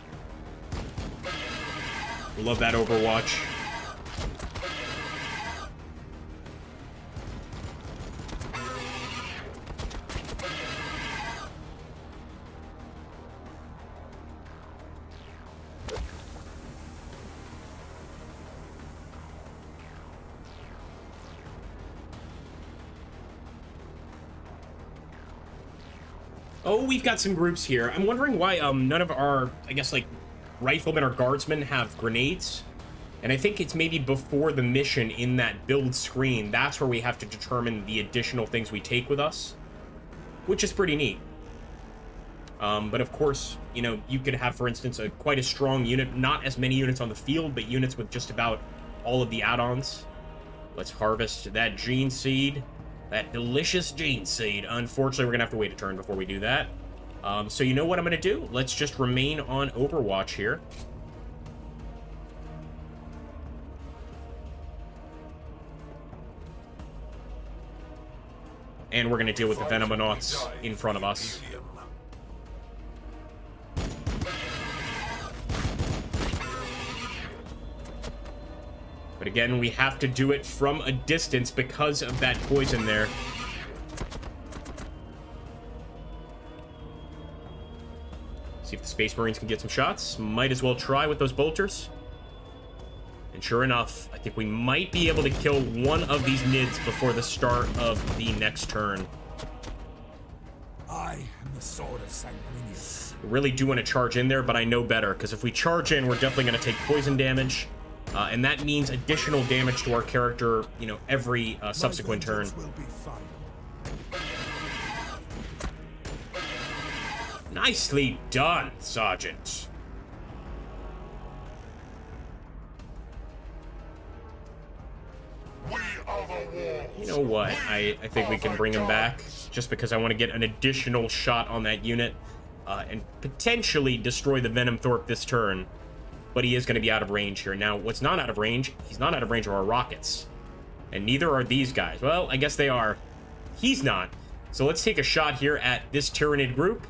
Love that Overwatch. Oh, we've got some groups here. I'm wondering why none of our, I guess, like, riflemen or guardsmen have grenades. And I think it's maybe before the mission in that build screen. That's where we have to determine the additional things we take with us, which is pretty neat. But of course, you know, you could have, for instance, quite a strong unit. Not as many units on the field, but units with just about all of the add-ons. Let's harvest that gene seed. That delicious gene seed. Unfortunately, we're going to have to wait a turn before we do that. So you know what I'm going to do? Let's just remain on Overwatch here. And we're going to deal with the Venomonauts in front of us. But again, we have to do it from a distance because of that poison there. See if the Space Marines can get some shots. Might as well try with those bolters. And sure enough, I think we might be able to kill one of these Nids before the start of the next turn. I am the sword of Sanguinius. Really do want to charge in there, but I know better, because if we charge in, we're definitely going to take poison damage. And that means additional damage to our character, you know, every subsequent turn. Will be fine. Nicely done, Sergeant. We are the wolves. You know what? I think we can bring him back, just because I want to get an additional shot on that unit and potentially destroy the Venom Thorpe this turn. But he is going to be out of range here. Now, what's not out of range? He's not out of range of our rockets. And neither are these guys. Well, I guess they are. He's not. So let's take a shot here at this Tyrannid group.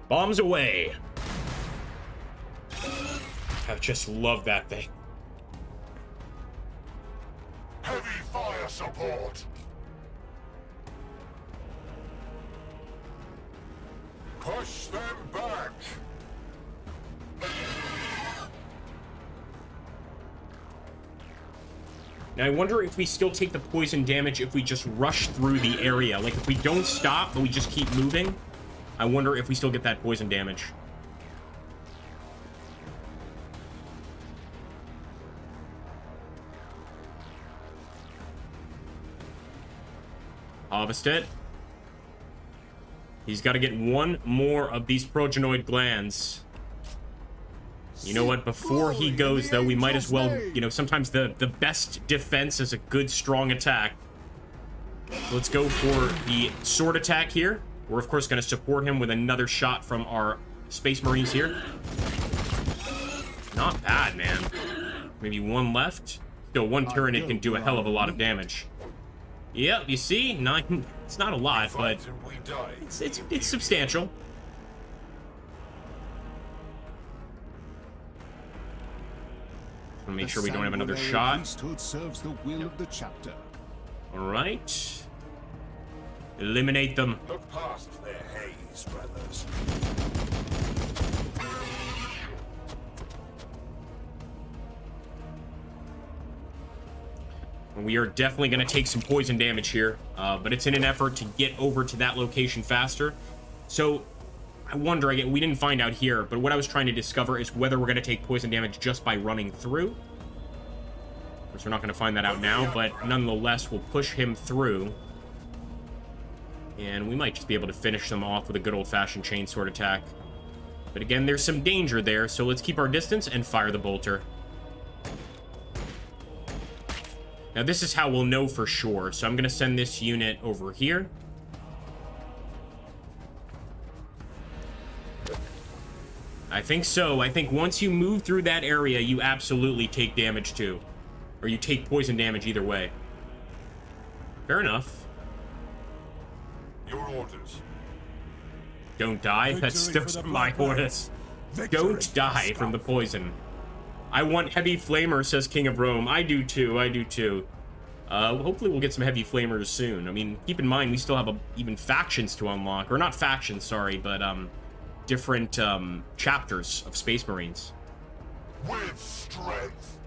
Bombs away. I just love that thing. Heavy fire support. Push them back. Now, I wonder if we still take the poison damage if we just rush through the area. Like, if we don't stop, but we just keep moving, I wonder if we still get that poison damage. Harvest it. He's got to get one more of these progenoid glands. You know what? Before he goes, though, we might as well, you know, sometimes the best defense is a good, strong attack. So let's go for the sword attack here. We're, of course, going to support him with another shot from our Space Marines here. Not bad, man. Maybe one left. Still, one Tyrannid can do a hell of a lot of damage. Yep, you see? 9. It's not a lot, but it's substantial. Make sure we don't have another shot. Priesthood serves the will of the chapter. All right. Eliminate them. Look past their haze, brothers. We are definitely going to take some poison damage here, but it's in an effort to get over to that location faster. So I wonder, again, we didn't find out here, but what I was trying to discover is whether we're going to take poison damage just by running through. Of course, we're not going to find that out now, but nonetheless, we'll push him through. And we might just be able to finish them off with a good old-fashioned chainsword attack. But again, there's some danger there, so let's keep our distance and fire the bolter. Now, this is how we'll know for sure. So I'm going to send this unit over here. I think so. I think once you move through that area, you absolutely take damage too. Or you take poison damage either way. Fair enough. Your orders. Don't die. That's those are my orders. Don't die from the poison. I want heavy flamers, says King of Rome. I do too. I do too. Hopefully we'll get some heavy flamers soon. I mean, keep in mind we still have even factions to unlock, or not factions, sorry, but different chapters of Space Marines. With strength.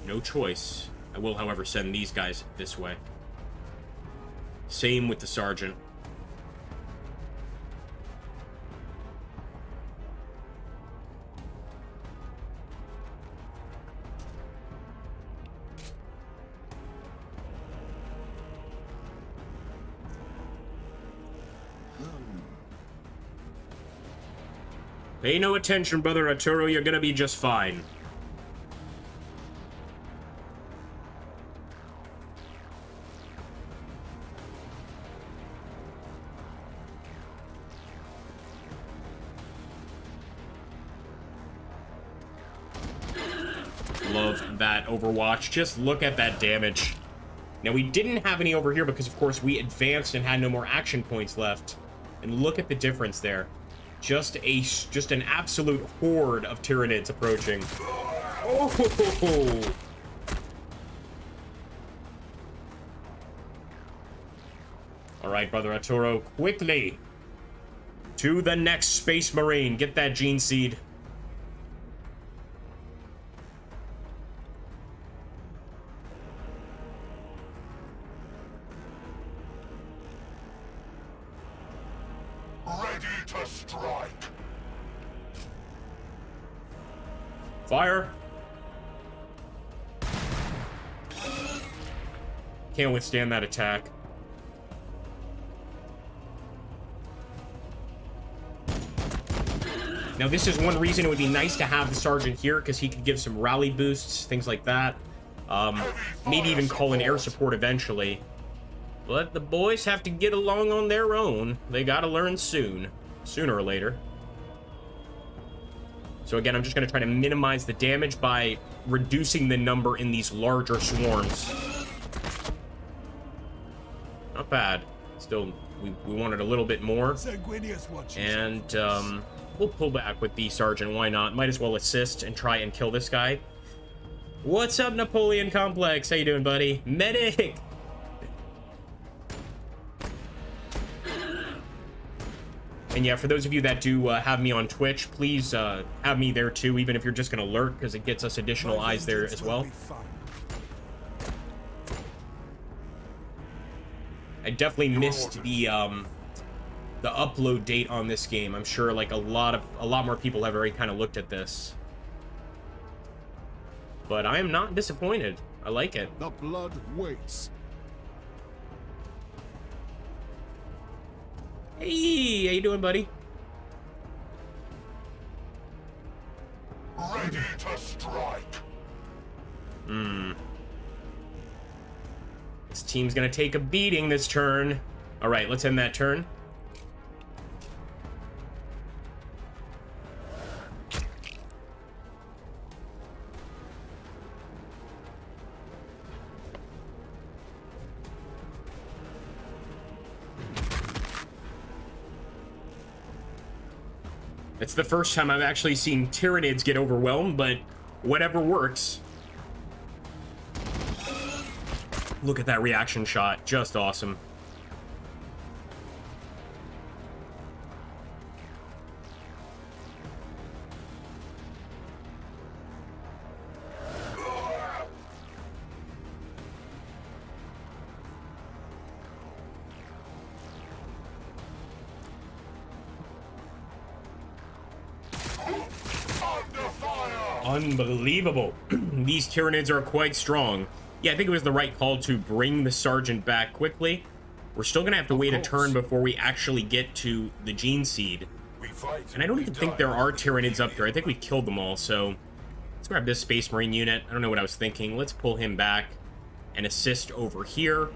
No choice. I will, however, send these guys this way. Same with the Sergeant. Pay no attention, Brother Arturo. You're gonna be just fine. Love want that, Overwatch. Just look at that damage. Now, we didn't have any over here because, of course, we advanced and had no more action points left. And look at the difference there. Just an absolute horde of Tyranids approaching. Oh! All right, Brother Arturo, quickly to the next Space Marine. Get that gene seed. Ready to strike. Fire. Can't withstand that attack. Now, this is one reason it would be nice to have the Sergeant here, because he could give some rally boosts, things like that. Maybe even call in air support eventually. But the boys have to get along on their own. They gotta learn soon. Sooner or later. So again, I'm just gonna try to minimize the damage by reducing the number in these larger swarms. Not bad. Still, we wanted a little bit more. And, we'll pull back with the Sergeant. Why not? Might as well assist and try and kill this guy. What's up, Napoleon Complex? How you doing, buddy? Medic! And yeah, for those of you that do have me on Twitch, please have me there too, even if you're just going to lurk, because it gets us additional eyes there as well. I definitely missed the upload date on this game. I'm sure like a lot more people have already kind of looked at this. But I am not disappointed. I like it. The blood waits. Hey, how you doing, buddy? Ready to strike. This team's gonna take a beating this turn. All right, let's end that turn. It's the first time I've actually seen Tyranids get overwhelmed, but whatever works. Look at that reaction shot. Just awesome. Unbelievable. These Tyranids are quite strong. Yeah, I think it was the right call to bring the Sergeant back quickly. We're still gonna have to wait a turn before we actually get to the gene seed. And I don't even think there are Tyranids up there. I think we killed them all, so let's grab this Space Marine unit. I don't know what I was thinking. Let's pull him back and assist over here.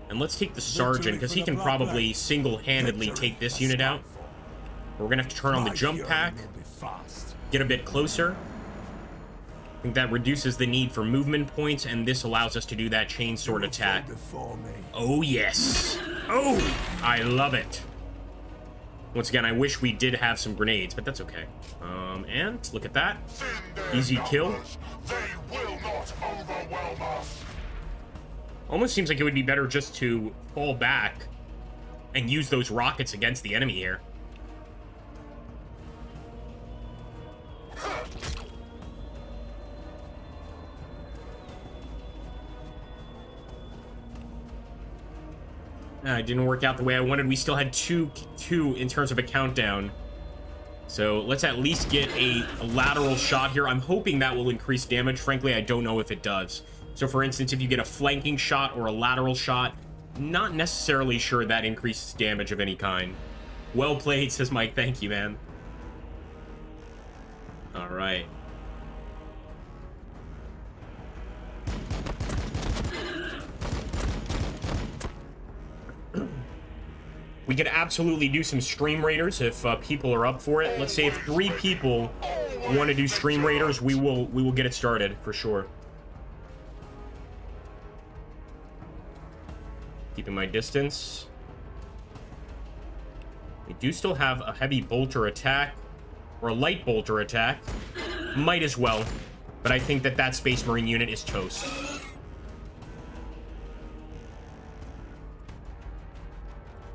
And let's take the Sergeant, because he can probably single-handedly take this unit out. We're gonna have to turn on the jump pack, get a bit closer. I think that reduces the need for movement points, and this allows us to do that chain sword attack. Oh, yes. Oh, I love it. Once again, I wish we did have some grenades, but that's okay. And look at that. Easy kill. They will not overwhelm us. Almost seems like it would be better just to fall back and use those rockets against the enemy here. It didn't work out the way I wanted. We still had two in terms of a countdown. So let's at least get a lateral shot here. I'm hoping that will increase damage. Frankly, I don't know if it does. So for instance, if you get a flanking shot or a lateral shot, not necessarily sure that increases damage of any kind. Well played, says Mike. Thank you, man. All right. We could absolutely do some Stream Raiders if people are up for it. Let's say if 3 people want to do Stream Raiders, we will get it started for sure. Keeping my distance. We do still have a heavy bolter attack, or a light bolter attack. Might as well, but I think that that Space Marine unit is toast.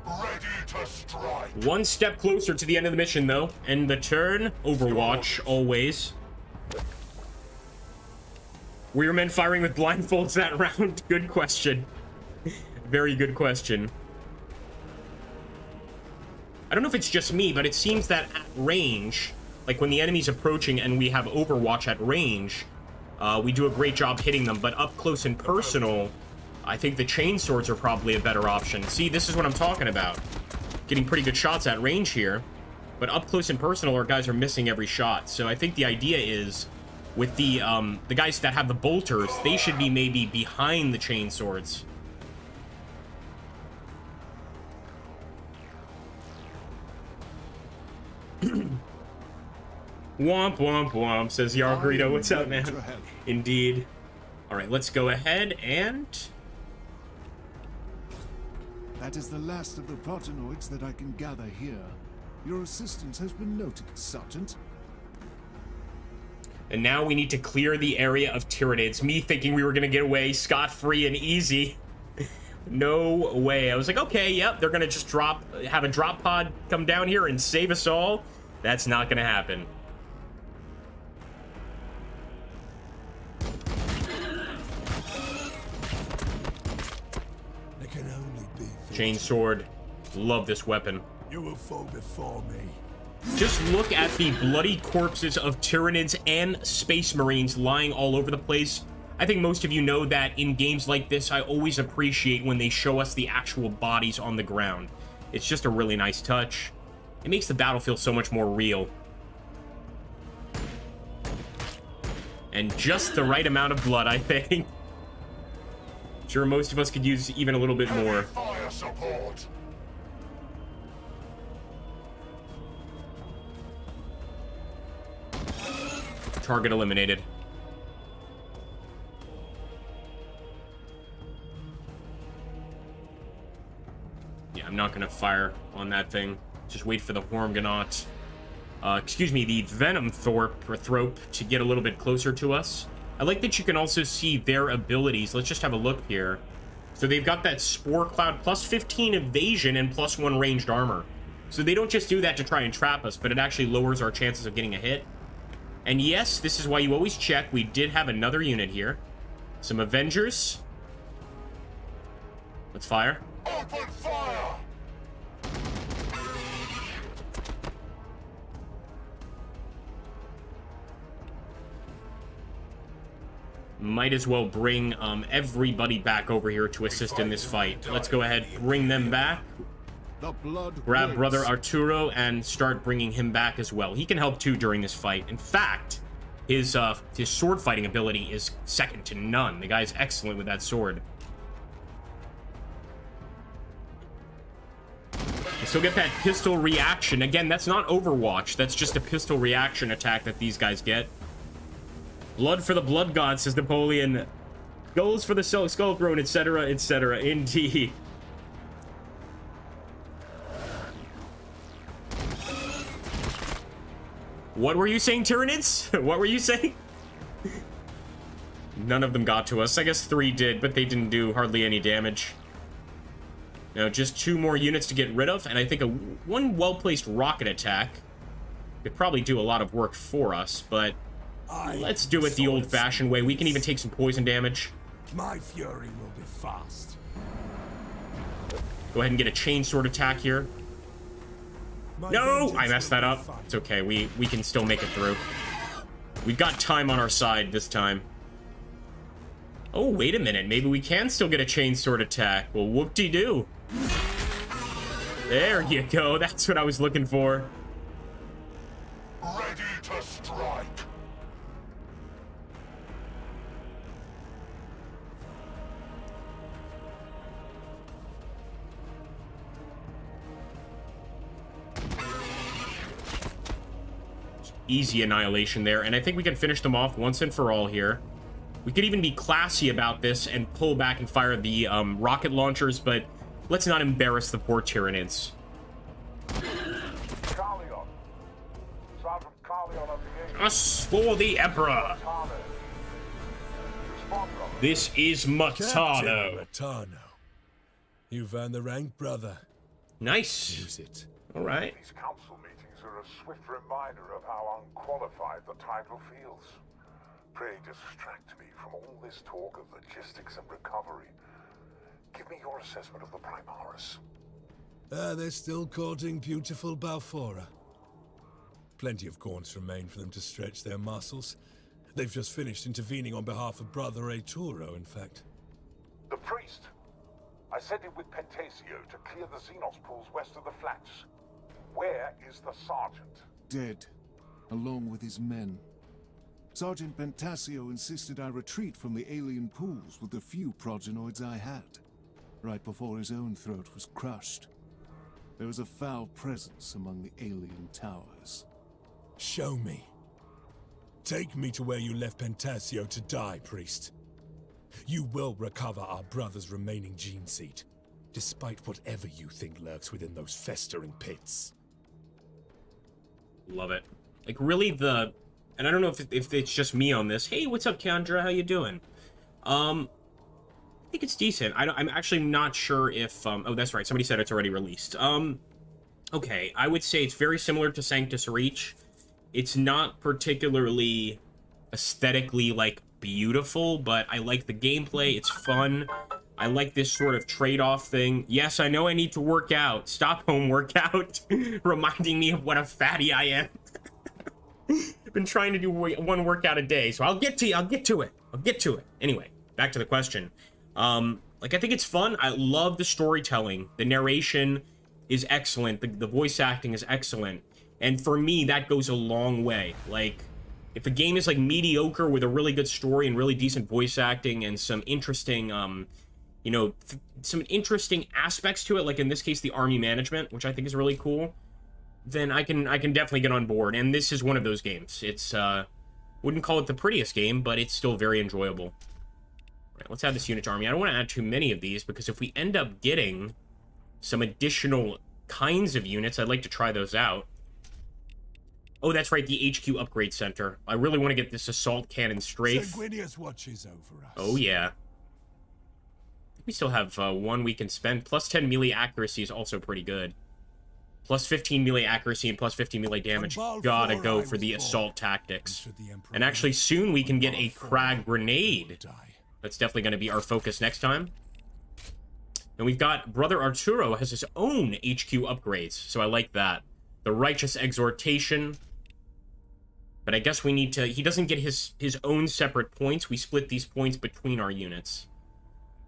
Ready to strike. One step closer to the end of the mission, though. End the turn. Overwatch, always. Were your men firing with blindfolds that round? Good question. Very good question. I don't know if it's just me, but it seems that at range, like when the enemy's approaching and we have Overwatch at range, we do a great job hitting them. But up close and personal, I think the chain swords are probably a better option. See, this is what I'm talking about. Getting pretty good shots at range here. But up close and personal, our guys are missing every shot. So I think the idea is, with the guys that have the bolters, they should be maybe behind the chain swords. Womp, womp, womp, says Yargrito. What's up, man? Indeed. All right, let's go ahead and... That is the last of the protenoids that I can gather here. Your assistance has been noted, Sergeant. And now we need to clear the area of Tyranids. Me thinking we were going to get away scot-free and easy. No way. I was like, okay, yep, they're going to just have a drop pod come down here and save us all. That's not going to happen. There can only be Chainsword. Love this weapon. You will fall before me. Just look at the bloody corpses of Tyranids and Space Marines lying all over the place. I think most of you know that in games like this, I always appreciate when they show us the actual bodies on the ground. It's just a really nice touch. It makes the battle feel so much more real. And just the right amount of blood, I think. Sure, most of us could use even a little bit more. Fire support. Target eliminated. Yeah, I'm not gonna fire on that thing. Just wait for the Hormgonaut. Excuse me, the Venom Thrope to get a little bit closer to us. I like that you can also see their abilities. Let's just have a look here. So they've got that Spore Cloud plus 15 evasion and plus 1 ranged armor. So they don't just do that to try and trap us, but it actually lowers our chances of getting a hit. And yes, this is why you always check. We did have another unit here. Some Avengers. Let's fire. Open fire. Might as well bring everybody back over here to assist in this fight. Let's go ahead, bring them back. The blood Grab waits. Brother Arturo and start bringing him back as well. He can help too during this fight. In fact, his sword fighting ability is second to none. The guy's excellent with that sword. You still get that pistol reaction. Again, that's not Overwatch. That's just a pistol reaction attack that these guys get. Blood for the blood god, says Napoleon. Goals for the skull throne, etc., etc. Indeed. What were you saying, Tyranids? What were you saying? None of them got to us. I guess 3 did, but they didn't do hardly any damage. Now, just 2 more units to get rid of, and I think one well-placed rocket attack could probably do a lot of work for us, but let's do it the old-fashioned way. We can even take some poison damage. My fury will be fast. Go ahead and get a chainsword attack here. No! I messed that up. It's okay. We can still make it through. We've got time on our side this time. Oh, wait a minute. Maybe we can still get a chainsword attack. Well, whoop-de-doo. There you go. That's what I was looking for. Ready to strike. Easy annihilation there, and I think we can finish them off once and for all here. We could even be classy about this and pull back and fire the rocket launchers, but let's not embarrass the poor Tyranids. Carleon. Sergeant Carleon of the Us for the Emperor! Matano. Respond, brother. This is Matano. Matano. You've earned the rank, brother. Nice. Use it. All right. These council meetings are a swift reminder of how unqualified the title feels. Pray distract me from all this talk of logistics and recovery. Give me your assessment of the Primaris. They're still courting beautiful Balfora. Plenty of gaunts remain for them to stretch their muscles. They've just finished intervening on behalf of Brother Arturo, in fact. The priest. I sent him with Pentasio to clear the Xenos pools west of the flats. Where is the sergeant? Dead, along with his men. Sergeant Pentasio insisted I retreat from the alien pools with the few progenoids I had, right before his own throat was crushed. There was a foul presence among the alien towers. Show me. Take me to where you left Pentasio to die, priest. You will recover our brother's remaining gene seed, despite whatever you think lurks within those festering pits. Love it. Like, really, and I don't know if it's just me on this. Hey, what's up, Kendra? How you doing? I think it's decent. I'm actually not sure if... oh, that's right. Somebody said it's already released. Okay, I would say it's very similar to Sanctus Reach. It's not particularly aesthetically, like, beautiful, but I like the gameplay. It's fun. I like this sort of trade-off thing. Yes, I know I need to work out. Stop home workout. Reminding me of what a fatty I am. I've been trying to do one workout a day, so I'll get to it. Anyway, back to the question. Like, I think it's fun. I love the storytelling. The narration is excellent. The voice acting is excellent. And for me, that goes a long way. Like, if a game is, like, mediocre with a really good story and really decent voice acting and some interesting, you know, some interesting aspects to it, like in this case, the army management, which I think is really cool, then I can definitely get on board. And this is one of those games. It's, wouldn't call it the prettiest game, but it's still very enjoyable. All right, let's add this unit to army. I don't want to add too many of these, because if we end up getting some additional kinds of units, I'd like to try those out. Oh, that's right, the HQ Upgrade Center. I really want to get this Assault Cannon Strafe. Sanguinius watches over us. Oh, yeah. We still have 1 we can spend. Plus 10 melee accuracy is also pretty good. Plus 15 melee accuracy and plus 15 melee damage. Gotta go for the Assault Tactics. And actually, soon we can get a Crag Grenade. That's definitely going to be our focus next time. And we've got Brother Arturo has his own HQ upgrades, so I like that. The Righteous Exhortation. But I guess we need to... He doesn't get his own separate points. We split these points between our units.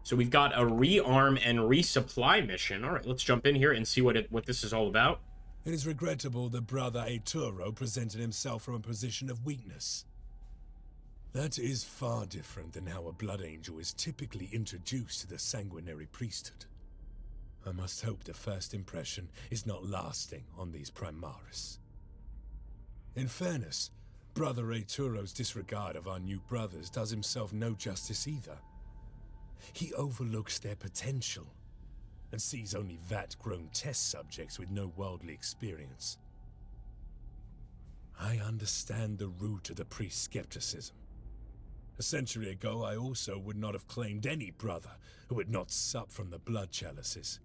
So we've got a rearm and resupply mission. All right, let's jump in here and see what this is all about. It is regrettable that Brother Arturo presented himself from a position of weakness. That is far different than how a Blood Angel is typically introduced to the sanguinary priesthood. I must hope the first impression is not lasting on these Primaris. In fairness, Brother Arturo's disregard of our new brothers does himself no justice either. He overlooks their potential and sees only vat-grown test subjects with no worldly experience. I understand the root of the priest's skepticism. A century ago, I also would not have claimed any brother who had not supped from the blood chalices.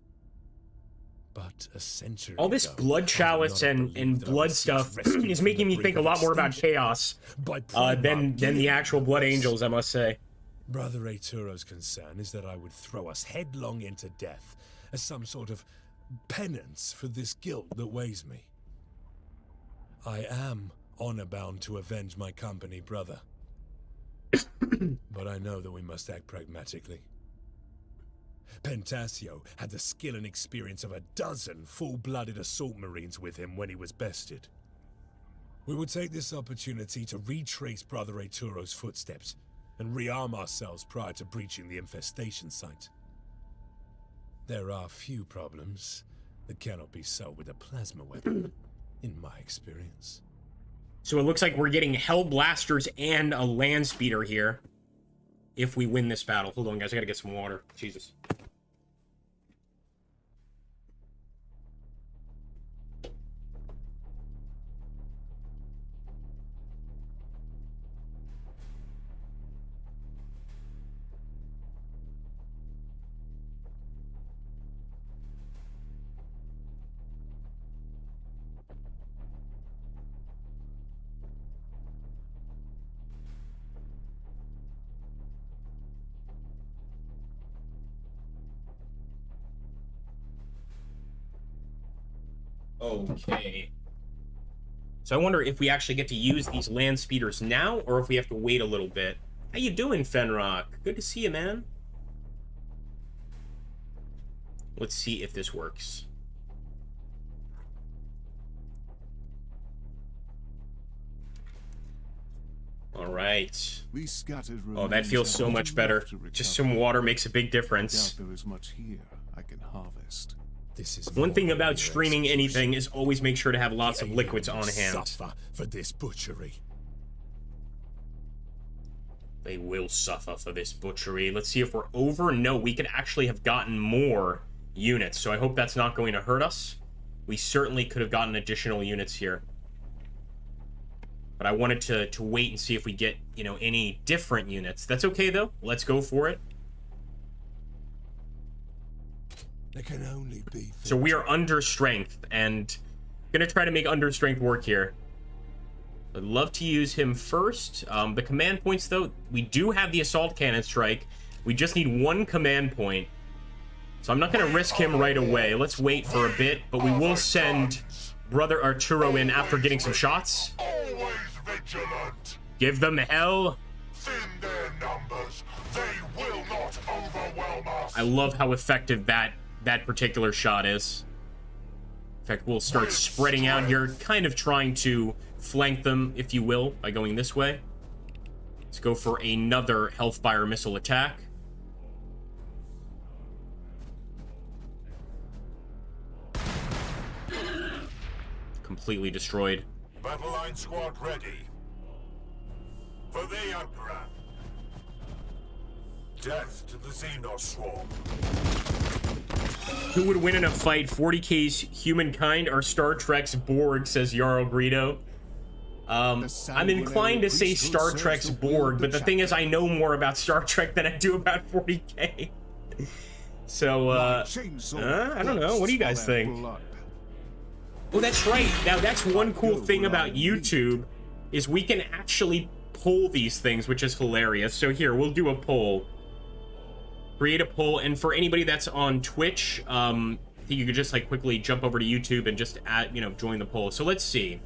But a century all this ago, blood chalice and blood stuff is making me think a lot more about Chaos than the actual Blood Angels, I must say. Brother Arturo's concern is that I would throw us headlong into death as some sort of penance for this guilt that weighs me. I am honor-bound to avenge my company, brother. But I know that we must act pragmatically. Pentasio had the skill and experience of a dozen full-blooded assault marines with him when he was bested. We will take this opportunity to retrace Brother Arturo's footsteps and rearm ourselves prior to breaching the infestation site. There are few problems that cannot be solved with a plasma weapon, in my experience. So it looks like we're getting Hell Blasters and a Land Speeder here. if we win this battle. Hold on, guys. I gotta get some water. Jesus. Okay. So I wonder if we actually get to use these land speeders now, or if we have to wait a little bit. How you doing, Fenrock? Good to see you, man. Let's see if this works. All right. Oh, that feels so much better. Just some water makes a big difference. There is much here I can harvest. This is One thing about streaming anything is always make sure to have lots of liquids on hand. Suffer for this butchery. They will suffer for this butchery. Let's see if we're over. No, we could actually have gotten more units, so I hope that's not going to hurt us. We certainly could have gotten additional units here. But I wanted to wait and see if we get, you know, any different units. That's okay, though. Let's go for it. There can only be. So we are under strength, and gonna try to make under strength work here. I'd love to use him first. The command points, though, we do have the assault cannon strike. We just need one command point. So I'm not gonna risk him right away. Let's wait for a bit, but we will send Brother Arturo in after getting some shots. Always vigilant. Give them hell. Thin their numbers. They will not overwhelm us. I love how effective that particular shot is. In fact, we'll start spreading out here, kind of trying to flank them, if you will, by going this way. Let's go for another Hellfire missile attack. Completely destroyed. Battle line squad ready. For the Emperor. Death to the Xenos swarm. Who would win in a fight, 40k's humankind or Star Trek's Borg, says Jarl Greedo. I'm inclined to say Star Trek's Borg, but the thing is I know more about Star Trek than I do about 40k. So, I don't know. What do you guys think? Oh, that's right. Now, that's one cool thing about YouTube, is we can actually poll these things, which is hilarious. So here, we'll do a poll. Create a poll, and for anybody that's on Twitch, I think you could just like quickly jump over to YouTube and just add, you know, join the poll. So let's see.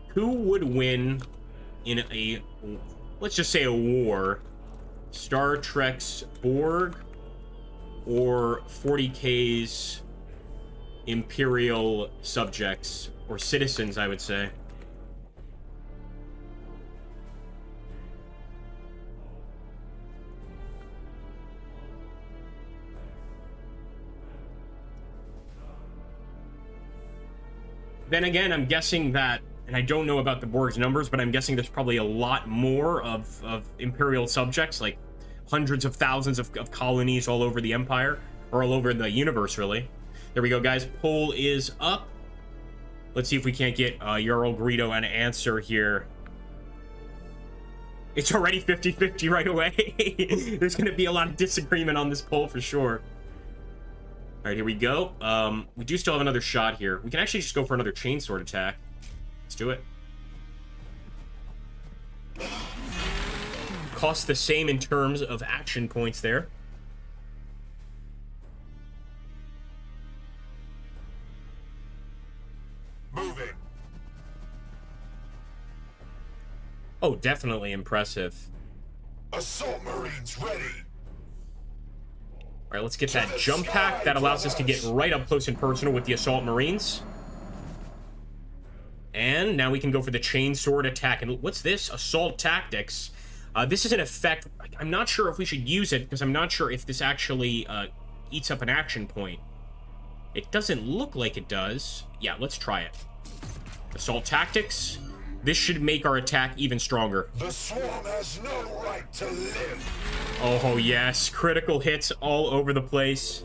Who would win in a, let's just say a war? Star Trek's Borg or 40k's Imperial subjects, or citizens, I would say. Then again, I'm guessing that, and I don't know about the Borg's numbers, but I'm guessing there's probably a lot more of Imperial subjects, like hundreds of thousands of colonies all over the Empire, or all over the universe, really. There we go, guys. Poll is up. Let's see if we can't get Jarl Greedo an answer here. It's already 50-50 right away. There's going to be a lot of disagreement on this poll for sure. All right, here we go. We do still have another shot here. We can actually just go for another chainsword attack. Let's do it. Costs the same in terms of action points there. Moving. Oh, definitely impressive. Assault Marines ready. All right, let's get that jump pack. That allows us to get right up close and personal with the Assault Marines. And now we can go for the chainsword attack. And what's this? Assault Tactics. This is an effect. I'm not sure if we should use it, because I'm not sure if this actually eats up an action point. It doesn't look like it does. Yeah, let's try it. Assault Tactics. This should make our attack even stronger. The swarm has no right to live. Oh, yes. Critical hits all over the place.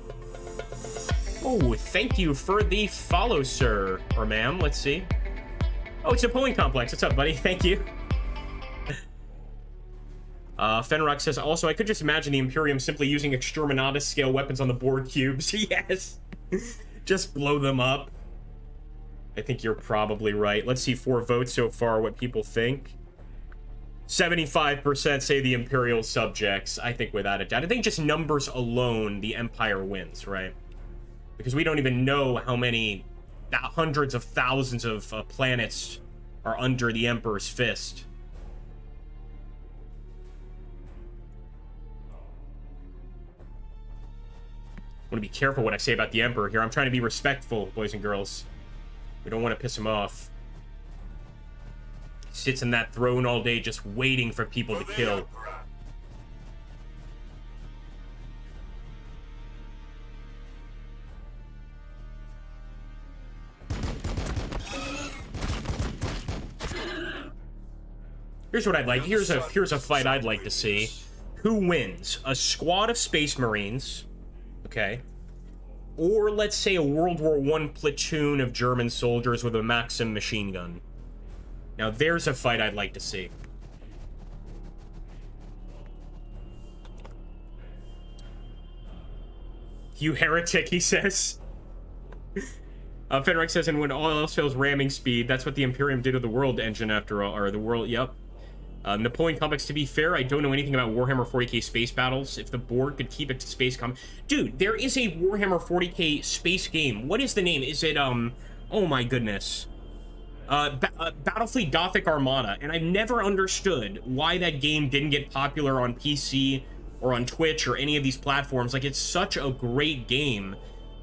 Oh, thank you for the follow, sir. Or ma'am. Let's see. Oh, it's Napoleon Complex. What's up, buddy? Thank you. Fenrock says, also, I could just imagine the Imperium simply using Exterminatus-scale weapons on the board cubes. Yes. Just blow them up. I think you're probably right. Let's see 4 votes so far, what people think. 75% say the Imperial subjects. I think without a doubt. I think just numbers alone, the Empire wins, right? Because we don't even know how many hundreds of thousands of planets are under the Emperor's fist. I want to be careful what I say about the Emperor here. I'm trying to be respectful, boys and girls. We don't want to piss him off. He sits in that throne all day just waiting for people to kill. Here's what I'd like. Here's a fight I'd like to see. Who wins? A squad of Space Marines, okay, or let's say a World War I platoon of German soldiers with a Maxim machine gun. Now there's a fight I'd like to see. You heretic, he says. Fenric says, and when all else fails, ramming speed. That's what the Imperium did to the World Engine after all, or the World, yep. Napoleon Complex, to be fair, I don't know anything about Warhammer 40k space battles. If the board could keep it to space Dude, there is a Warhammer 40k space game. What is the name? Is it, oh my goodness. Battlefleet Gothic Armada. And I've never understood why that game didn't get popular on PC or on Twitch or any of these platforms. Like, it's such a great game.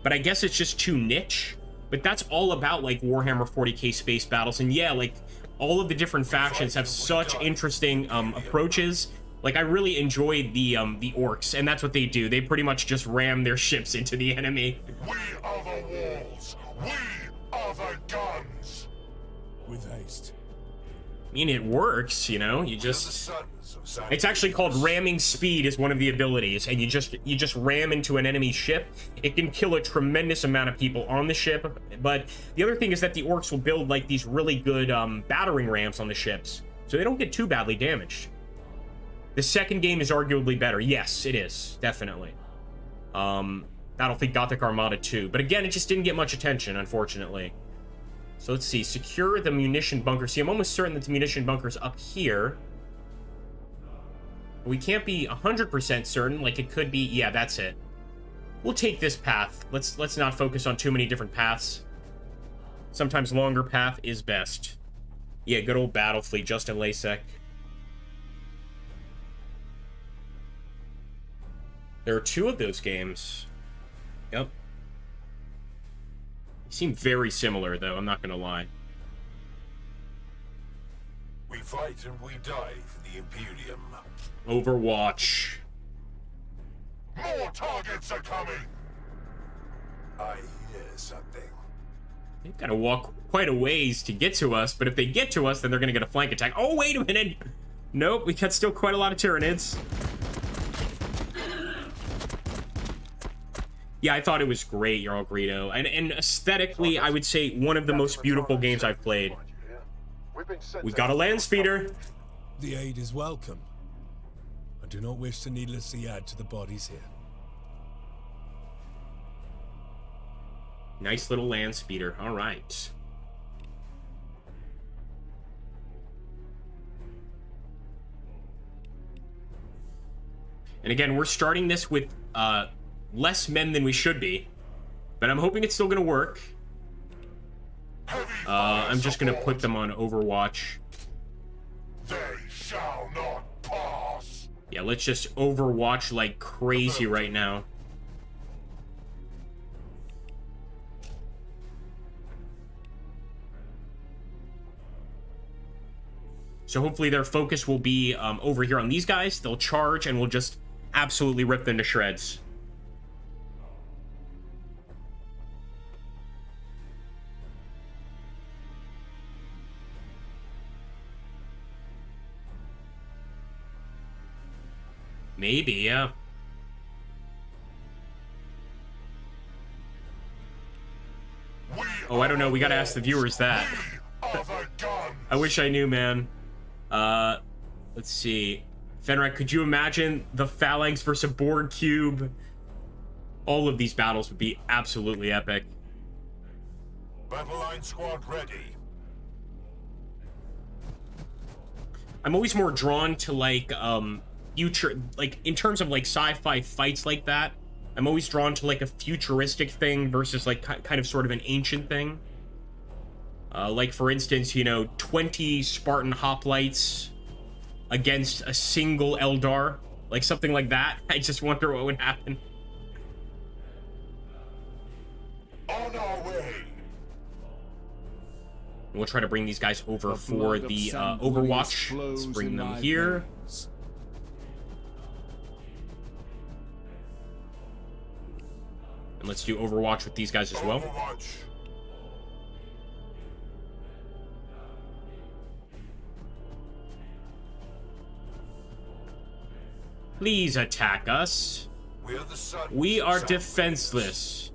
But I guess it's just too niche. But that's all about, like, Warhammer 40k space battles. And yeah, like, all of the different factions have such interesting approaches. Like, I really enjoy the orcs, and that's what they do. They pretty much just ram their ships into the enemy. We are the walls. We are the guns. With haste. I mean, it works, you know? You just... It's actually called ramming speed is one of the abilities, and you just ram into an enemy ship. It can kill a tremendous amount of people on the ship, but the other thing is that the orcs will build, like, these really good battering rams on the ships, so they don't get too badly damaged. The second game is arguably better. Yes, it is. Definitely. Battlefleet Gothic Armada 2. But again, it just didn't get much attention, unfortunately. So let's see. Secure the munition bunker. See, I'm almost certain that the munition bunker's up here. We can't be 100% certain. Like, it could be... Yeah, that's it. We'll take this path. Let's not focus on too many different paths. Sometimes longer path is best. Yeah, good old Battlefleet. Justin Lasek. There are 2 of those games. Yep. They seem very similar, though. I'm not gonna lie. We fight and we die for the Imperium. Overwatch. More targets are coming. I hear something. They've got to walk quite a ways to get to us, but if they get to us, then they're gonna get a flank attack. Oh, wait a minute! Nope, we got still quite a lot of Tyranids. Yeah, I thought it was great, Jarl Greedo. And aesthetically, I would say one of the most beautiful games I've played. We got a land speeder. The aid is welcome. I do not wish to needlessly add to the bodies here. Nice little land speeder. All right. And again, we're starting this with less men than we should be, but I'm hoping it's still gonna work. I'm just gonna put them on Overwatch. They shall not pass. Yeah, let's just Overwatch like crazy right now. So hopefully their focus will be over here on these guys. They'll charge and we'll just absolutely rip them to shreds. Maybe, yeah. Oh, I don't know. We gotta ask the viewers that. I wish I knew, man. Let's see. Fenric, could you imagine the Phalanx versus a Borg Cube? All of these battles would be absolutely epic. Battle line squad ready. I'm always more drawn to, like, future, like, in terms of, like, sci-fi fights like that, I'm always drawn to, like, a futuristic thing versus, like, kind of sort of an ancient thing. Like, for instance, you know, 20 Spartan hoplites against a single Eldar. Like, something like that. I just wonder what would happen. On our way. We'll try to bring these guys over for the Overwatch. Let's bring them here. And let's do Overwatch with these guys as well. Overwatch. Please attack us. We're the sun. We are defenseless.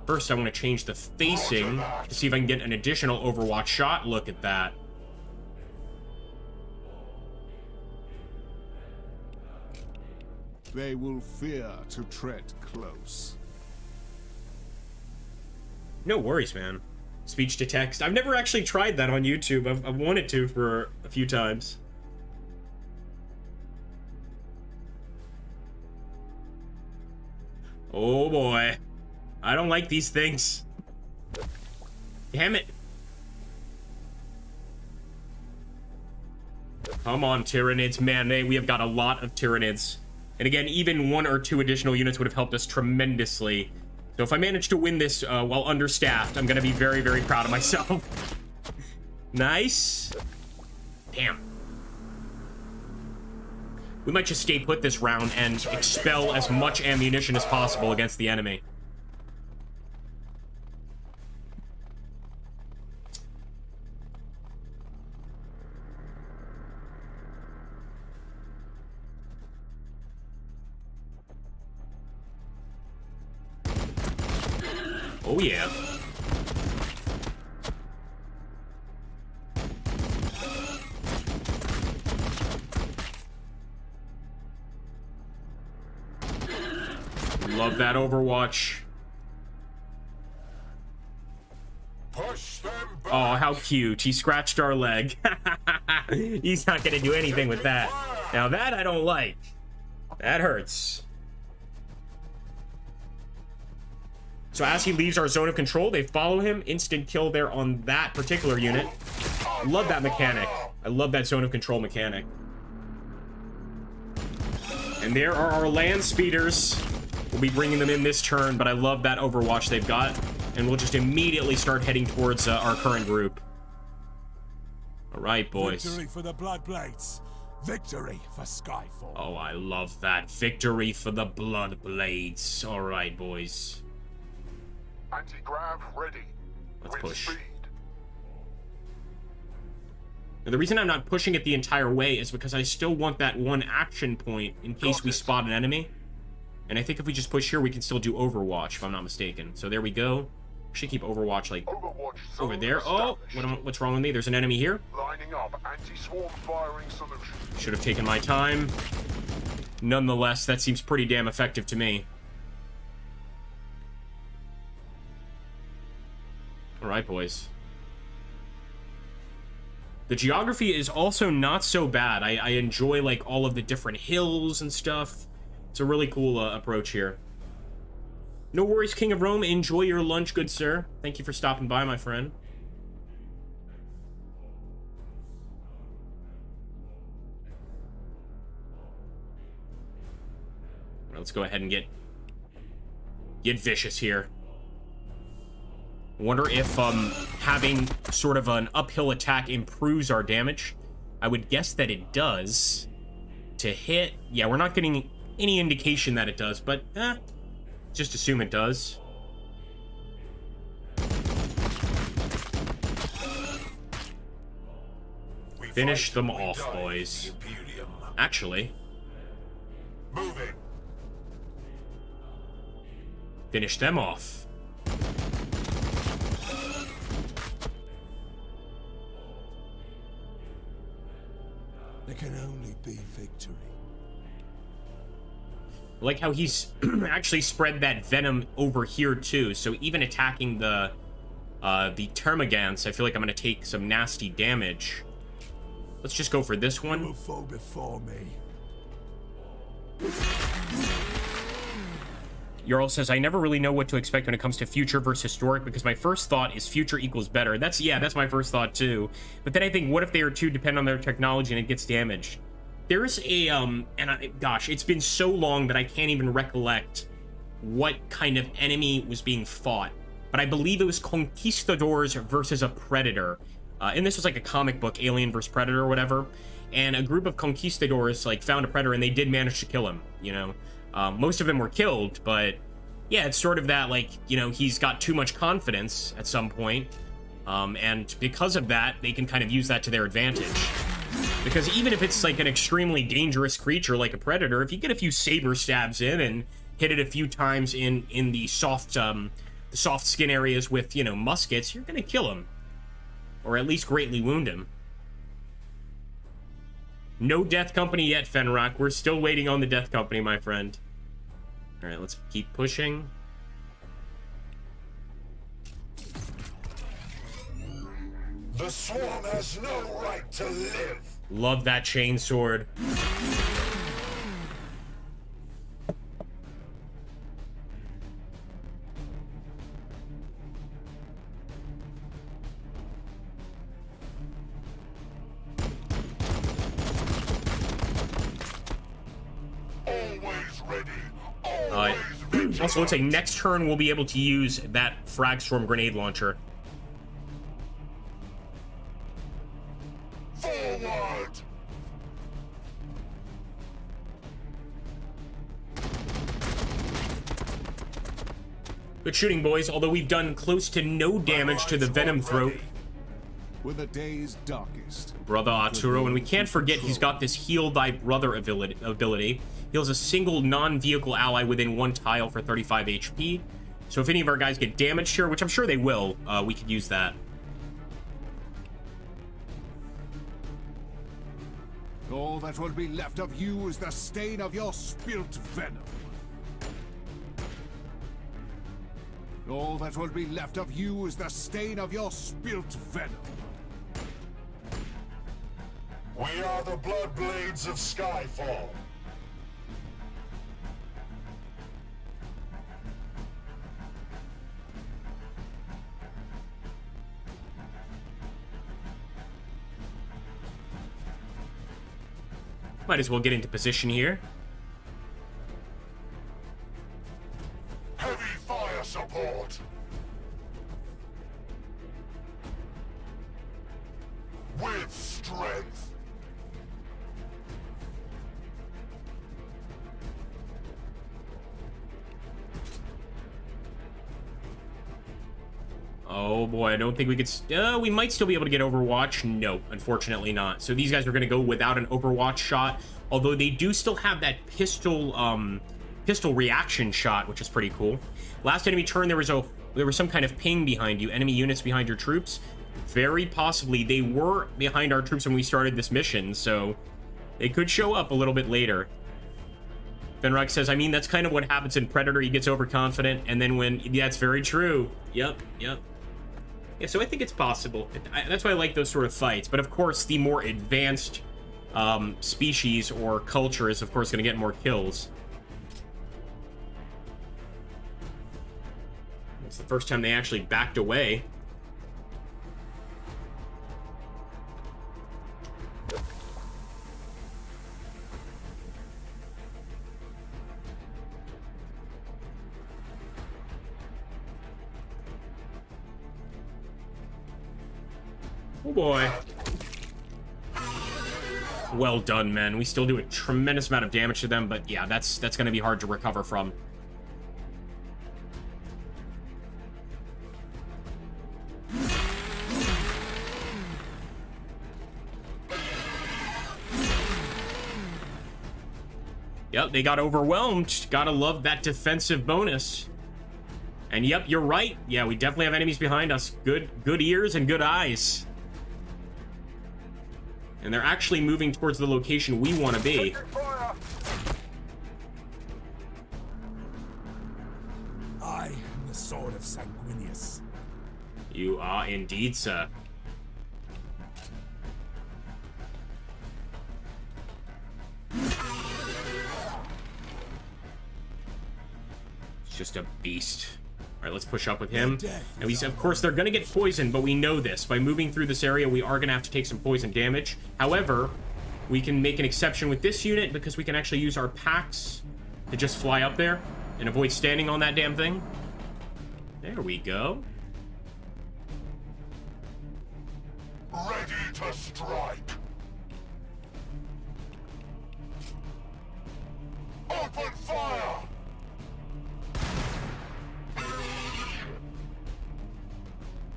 First, I want to change the facing to see if I can get an additional Overwatch shot. Look at that. They will fear to tread close. No worries, man. Speech to text. I've never actually tried that on YouTube. I've wanted to for a few times. Oh boy. I don't like these things. Damn it. Come on, Tyranids. Man, we have got a lot of Tyranids. And again, even 1 or 2 additional units would have helped us tremendously. So if I manage to win this while understaffed, I'm going to be very, very proud of myself. Nice. Damn. We might just stay put this round and expel as much ammunition as possible against the enemy. Oh yeah. Love that Overwatch. Push them back. Oh, how cute. He scratched our leg. He's not gonna do anything with that. Now that I don't like. That hurts. So as he leaves our zone of control, they follow him. Instant kill there on that particular unit. Love that mechanic. I love that zone of control mechanic. And there are our land speeders. We'll be bringing them in this turn, but I love that Overwatch they've got. And we'll just immediately start heading towards our current group. All right, boys. Victory for the Bloodblades. Victory for Skyfall. Oh, I love that. Victory for the Bloodblades. All right, boys. Anti-grav ready. Let's With push. speed. And the reason I'm not pushing it the entire way is because I still want that one action point in case we spot an enemy. And I think if we just push here, we can still do Overwatch, if I'm not mistaken. So there we go. We should keep Overwatch, like, Overwatch over zone there. Oh, established. what's wrong with me? There's an enemy here. Lining up anti-swarm firing solution. Should have taken my time. Nonetheless, that seems pretty damn effective to me. All right, boys. The geography is also not so bad. I enjoy, like, all of the different hills and stuff. It's a really cool approach here. No worries, King of Rome. Enjoy your lunch, good sir. Thank you for stopping by, my friend. Well, let's go ahead and get vicious here. I wonder if having sort of an uphill attack improves our damage. I would guess that it does. To hit, yeah, we're not getting any indication that it does, but just assume it does. Finish them off, boys. Actually, Moving. Finish them off. There can only be victory. I like how he's actually spread that venom over here too. So even attacking the termagants, I feel like I'm gonna take some nasty damage. Let's just go for this You one. will fall before me. Jarl says, I never really know what to expect when it comes to future versus historic, because my first thought is future equals better. That's my first thought too. But then I think, what if they are too dependent on their technology and it gets damaged? There's a, gosh, it's been so long that I can't even recollect what kind of enemy was being fought. But I believe it was conquistadors versus a predator. And this was like a comic book, Alien versus Predator or whatever. And a group of conquistadors like found a predator and they did manage to kill him, you know. Most of them were killed, but yeah, it's sort of that, like, you know, he's got too much confidence at some point. And because of that, they can kind of use that to their advantage. Because even if it's like an extremely dangerous creature like a predator, if you get a few saber stabs in and hit it a few times in the soft skin areas with, you know, muskets, you're gonna kill him. Or at least greatly wound him. No Death Company yet, Fenrock. We're still waiting on the Death Company, my friend. Alright, let's keep pushing. The swarm has no right to live. Love that chainsword. Always ready. Always vigilant. Also, looks like next turn we'll be able to use that Fragstorm grenade launcher. Forward. Good shooting, boys, although we've done close to no damage to the Venom Throat. When the day's darkest. Brother Arturo, and we can't forget he's got this Heal Thy Brother ability. Heals a single non-vehicle ally within one tile for 35 HP. So if any of our guys get damaged here, which I'm sure they will, we could use that. All that will be left of you is the stain of your spilt venom. All that will be left of you is the stain of your spilt venom. We are the Bloodblades of Skyfall. Might as well get into position here. Heavy fire support. With strength. Oh boy, I don't think we could... we might still be able to get Overwatch. No, unfortunately not. So these guys are going to go without an Overwatch shot, although they do still have that pistol reaction shot, which is pretty cool. Last enemy turn, there was some kind of ping behind you. Enemy units behind your troops. Very possibly they were behind our troops when we started this mission, so they could show up a little bit later. Fenrock says, I mean, that's kind of what happens in Predator. He gets overconfident, and then when... Yeah, that's very true. Yep. Yeah, so I think it's possible. That's why I like those sort of fights. But of course, the more advanced species or culture is, of course, going to get more kills. It's the first time they actually backed away. Oh boy. Well done, man. We still do a tremendous amount of damage to them, but yeah, that's going to be hard to recover from. Yep, they got overwhelmed. Gotta love that defensive bonus. And yep, you're right. Yeah, we definitely have enemies behind us. Good ears and good eyes. And they're actually moving towards the location we want to be. I am the sword of Sanguinius. You are indeed, sir. It's just a beast. All right, let's push up with him. And we, of course, they're going to get poisoned, but we know this. By moving through this area, we are going to have to take some poison damage. However, we can make an exception with this unit because we can actually use our packs to just fly up there and avoid standing on that damn thing. There we go. Ready to strike. Open fire!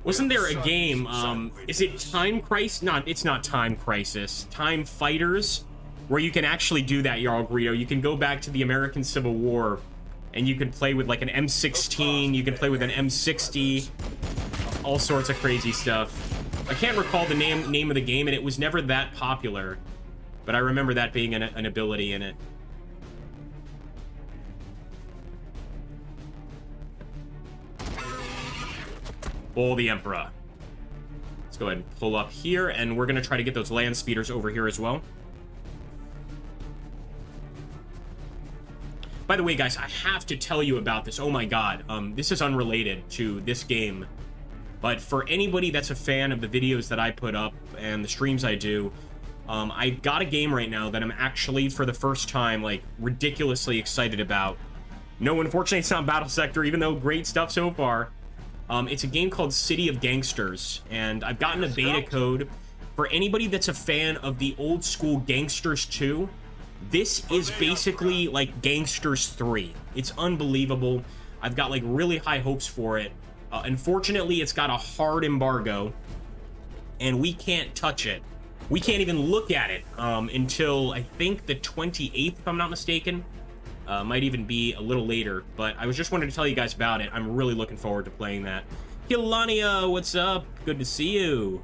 Wasn't there a game, is it Time Crisis? It's not Time Crisis. Time Fighters, where you can actually do that, Jarl Greedo. You can go back to the American Civil War, and you can play with, like, an M16, you can play with an M60, all sorts of crazy stuff. I can't recall the name of the game, and it was never that popular, but I remember that being an ability in it. Oh, the Emperor. Let's go ahead and pull up here, and we're going to try to get those land speeders over here as well. By the way, guys, I have to tell you about this. Oh my god. This is unrelated to this game. But for anybody that's a fan of the videos that I put up and the streams I do, I've got a game right now that I'm actually, for the first time, like, ridiculously excited about. No, unfortunately, it's not Battlesector, even though great stuff so far. It's a game called City of Gangsters, and I've gotten a beta code. For anybody that's a fan of the old school Gangsters 2, this is basically like Gangsters 3. It's unbelievable. I've got like really high hopes for it. Unfortunately, it's got a hard embargo, and we can't touch it. We can't even look at it until, I think, the 28th, if I'm not mistaken. Might even be a little later, but I was just wanted to tell you guys about it. I'm really looking forward to playing that. Kilania, what's up? Good to see you.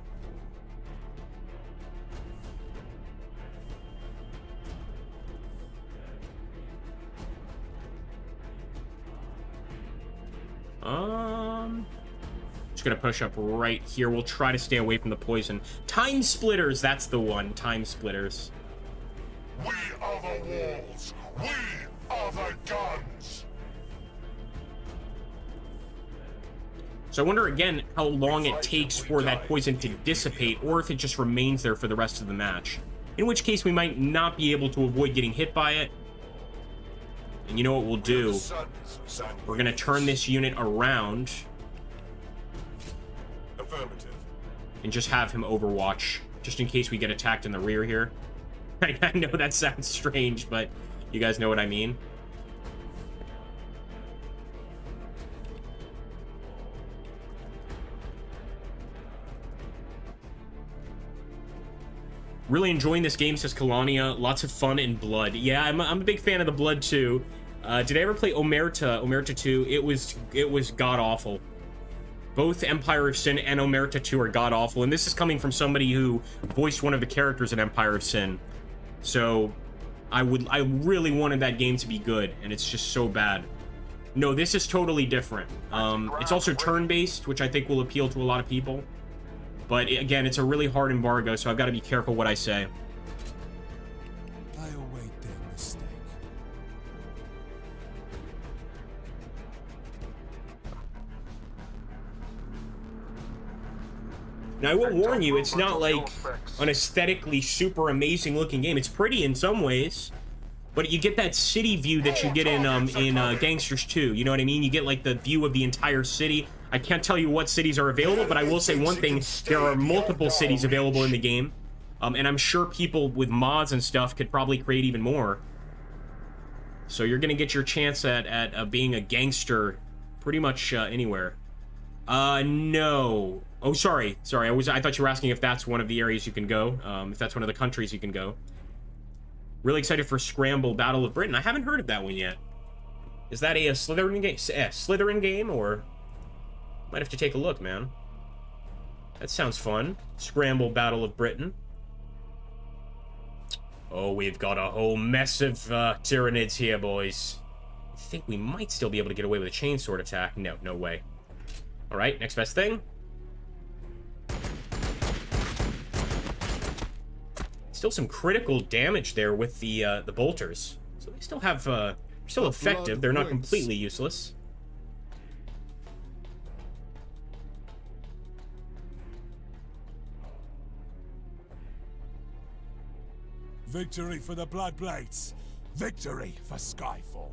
Just gonna push up right here. We'll try to stay away from the poison. Time Splitters, that's the one. Time Splitters. We are the walls. We are the guns. So I wonder again how long it takes for that poison to dissipate, or if it just remains there for the rest of the match. In which case we might not be able to avoid getting hit by it. And you know what we'll do? We're gonna turn this unit around. Affirmative. And just have him overwatch, just in case we get attacked in the rear here. I know that sounds strange, but you guys know what I mean. Really enjoying this game, says Kalania. Lots of fun and blood. Yeah, I'm a big fan of the blood too. Did I ever play Omerta? Omerta 2? It was god-awful. Both Empire of Sin and Omerta 2 are god-awful, and this is coming from somebody who voiced one of the characters in Empire of Sin. So, I really wanted that game to be good, and it's just so bad. No, this is totally different. It's also turn-based, which I think will appeal to a lot of people. But again, it's a really hard embargo, so I've got to be careful what I say. I await their mistake. Now, I will warn you, it's not like an aesthetically super amazing looking game. It's pretty in some ways, but you get that city view that you get in Gangsters 2. You know what I mean? You get like the view of the entire city. I can't tell you what cities are available, but I will say one thing. There are multiple cities available in the game, and I'm sure people with mods and stuff could probably create even more. So you're going to get your chance at being a gangster pretty much anywhere. No. Oh, sorry. I thought you were asking if that's one of the areas you can go, if that's one of the countries you can go. Really excited for Scramble Battle of Britain. I haven't heard of that one yet. Is that a Slytherin game? Slytherin game, or might have to take a look, man. That sounds fun. Scramble Battle of Britain. Oh, we've got a whole mess of Tyranids here, boys. I think we might still be able to get away with a chainsword attack. No, no way. All right, next best thing. Still some critical damage there with the bolters. So they still have still effective. They're not completely useless. Victory for the Bloodblades! Victory for Skyfall!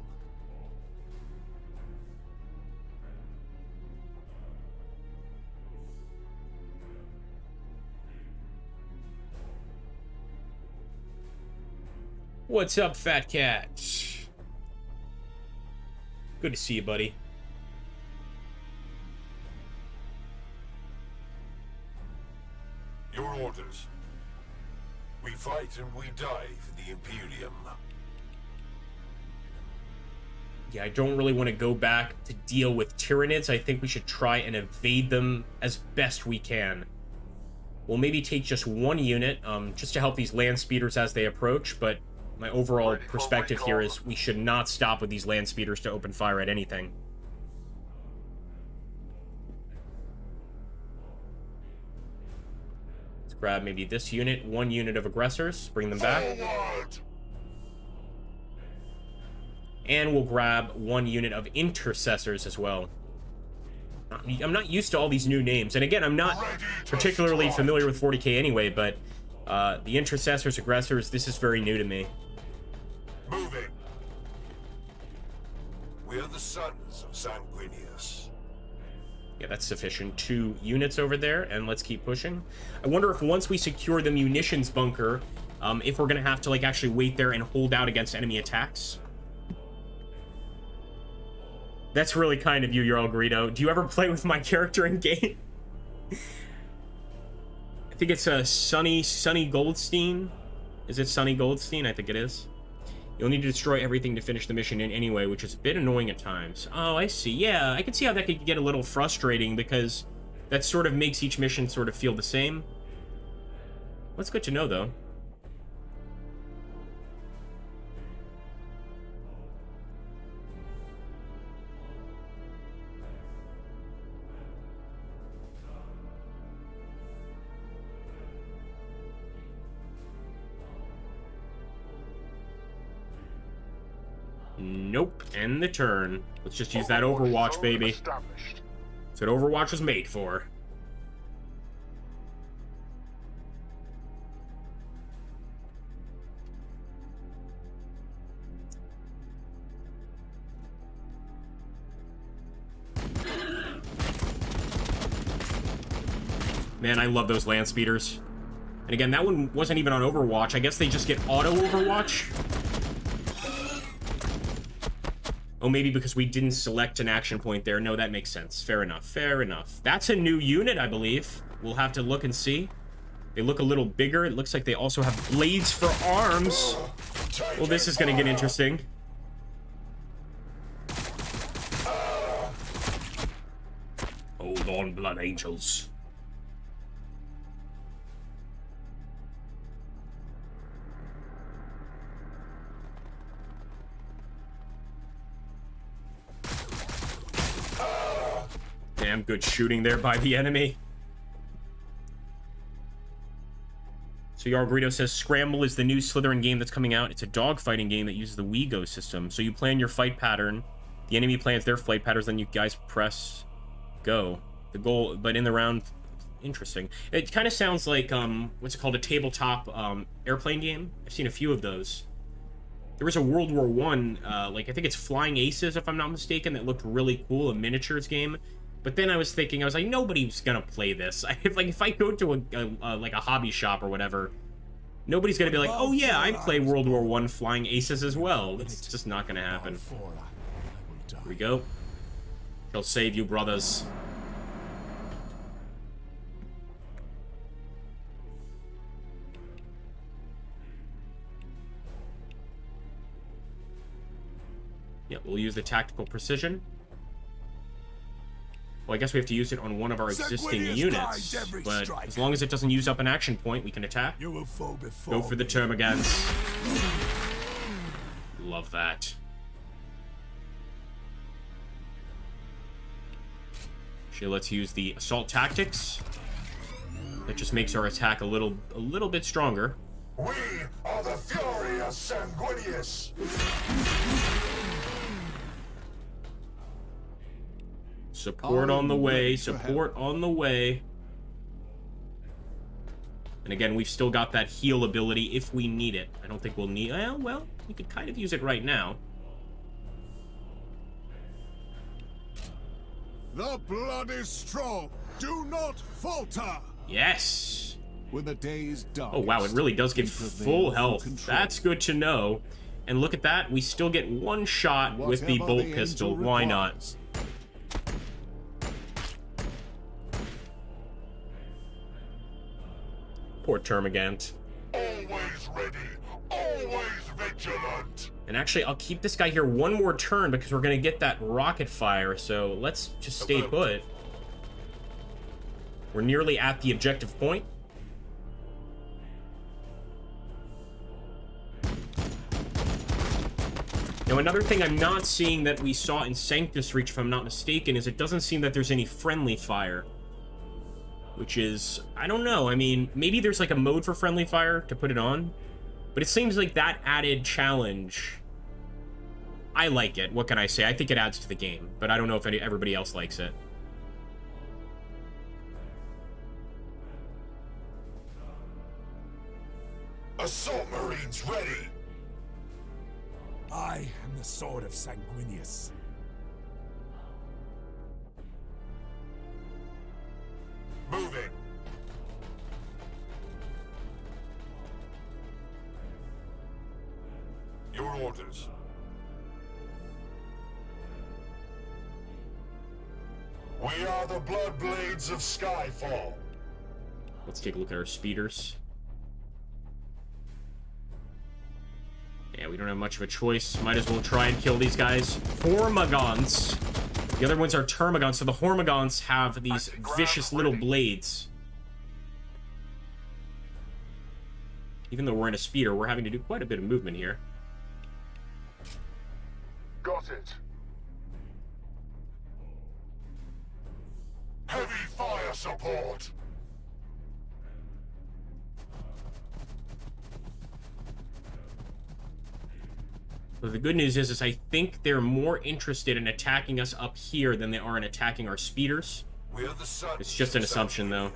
What's up, Fat Cat? Good to see you, buddy. Your orders. We fight and we die for the Imperium. Yeah, I don't really want to go back to deal with Tyranids. I think we should try and evade them as best we can. We'll maybe take just one unit, just to help these land speeders as they approach, but my overall perspective here is we should not stop with these land speeders to open fire at anything. Let's grab maybe this unit, one unit of aggressors, bring them back. Forward! And we'll grab one unit of intercessors as well. I'm not used to all these new names. And again, I'm not particularly familiar with 40k anyway, but the intercessors, aggressors, this is very new to me. Moving. We are the sons of Sanguinius. Yeah, that's sufficient. 2 units over there, and let's keep pushing. I wonder if once we secure the munitions bunker, if we're going to have to like actually wait there and hold out against enemy attacks. That's really kind of you, Jarl Greedo. Do you ever play with my character in game? I think it's Sonny Goldstein. Is it Sonny Goldstein? I think it is. You'll need to destroy everything to finish the mission in anyway, which is a bit annoying at times. Oh, I see. Yeah, I can see how that could get a little frustrating because that sort of makes each mission sort of feel the same. That's good to know, though. Nope, end the turn. Let's just use that Overwatch, baby. That's what Overwatch was made for. Man, I love those land speeders. And again, that one wasn't even on Overwatch. I guess they just get auto Overwatch. Oh, maybe because we didn't select an action point there. No, that makes sense. Fair enough. Fair enough. That's a new unit, I believe. We'll have to look and see. They look a little bigger. It looks like they also have blades for arms. Well, this is going to get interesting. Hold on, Blood Angels. Damn good shooting there by the enemy. So Jarl Greedo says, Scramble is the new Slytherin game that's coming out. It's a dogfighting game that uses the WeGo system. So you plan your fight pattern, the enemy plans their fight patterns, then you guys press go. The goal, but in the round, interesting. It kind of sounds like, what's it called, a tabletop airplane game. I've seen a few of those. There was a World War I, like I think it's Flying Aces, if I'm not mistaken, that looked really cool, a miniatures game. But then I was thinking, I was like, nobody's gonna play this. If I go to like a hobby shop or whatever, nobody's gonna be like, oh yeah, I play World War I Flying Aces as well. It's just not gonna happen. Here we go. Shall save you, brothers. Yeah, we'll use the tactical precision. Well, I guess we have to use it on one of our existing units, but as long as it doesn't use up an action point, we can attack. You will fall before Go for the termagants. Love that. Okay, let's use the assault tactics. That just makes our attack a little bit stronger. We are the Fury of Sanguinius. Support on the way, support on the way. And again, we've still got that heal ability if we need it. I don't think we'll need... well, we could kind of use it right now. The blood is strong. Do not falter. Yes. When the day is dark. Oh, wow, it really does give full health. That's good to know. And look at that. We still get one shot with the bolt pistol. Why not? Poor Termagant. Always ready, always vigilant. And actually, I'll keep this guy here one more turn because we're going to get that rocket fire. So let's just stay put. We're nearly at the objective point. Now, another thing I'm not seeing that we saw in Sanctus Reach, if I'm not mistaken, is it doesn't seem that there's any friendly fire. Which is, I don't know, I mean, maybe there's like a mode for friendly fire to put it on. But it seems like that added challenge, I like it. What can I say? I think it adds to the game, but I don't know if everybody else likes it. Assault Marines ready. I am the sword of Sanguinius. Moving. Your orders. We are the Bloodblades of Skyfall. Let's take a look at our speeders. Yeah, we don't have much of a choice. Might as well try and kill these guys. Hormagaunts. The other ones are Termagants, so the Hormagaunts have these vicious little blades. Even though we're in a speeder, we're having to do quite a bit of movement here. Got it. Heavy fire support. But the good news is I think they're more interested in attacking us up here than they are in attacking our speeders. We're the sun. It's just an assumption, though.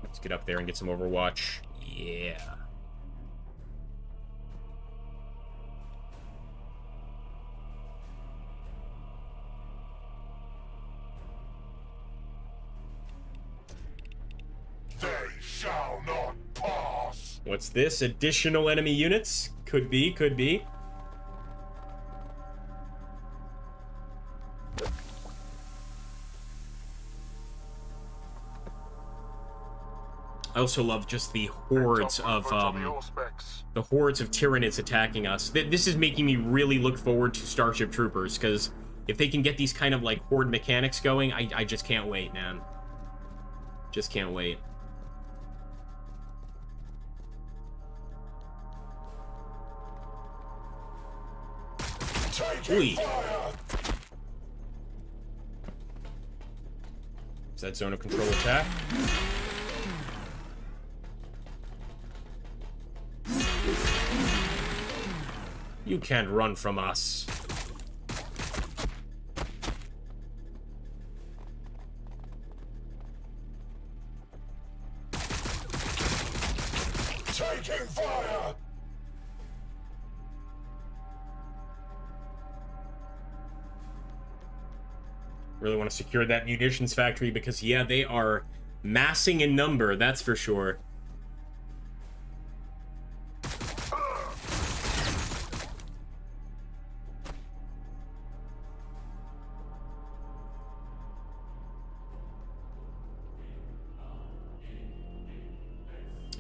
Let's get up there and get some Overwatch. Yeah. They shall not pass. What's this? Additional enemy units? Could be, could be. I also love just the hordes of the hordes of Tyranids attacking us. This is making me really look forward to Starship Troopers, because if they can get these kind of like horde mechanics going, I just can't wait, man. Just can't wait. Ooh. Is that zone of control attack? You can't run from us. Taking fire. Really want to secure that munitions factory because, yeah, they are massing in number, that's for sure.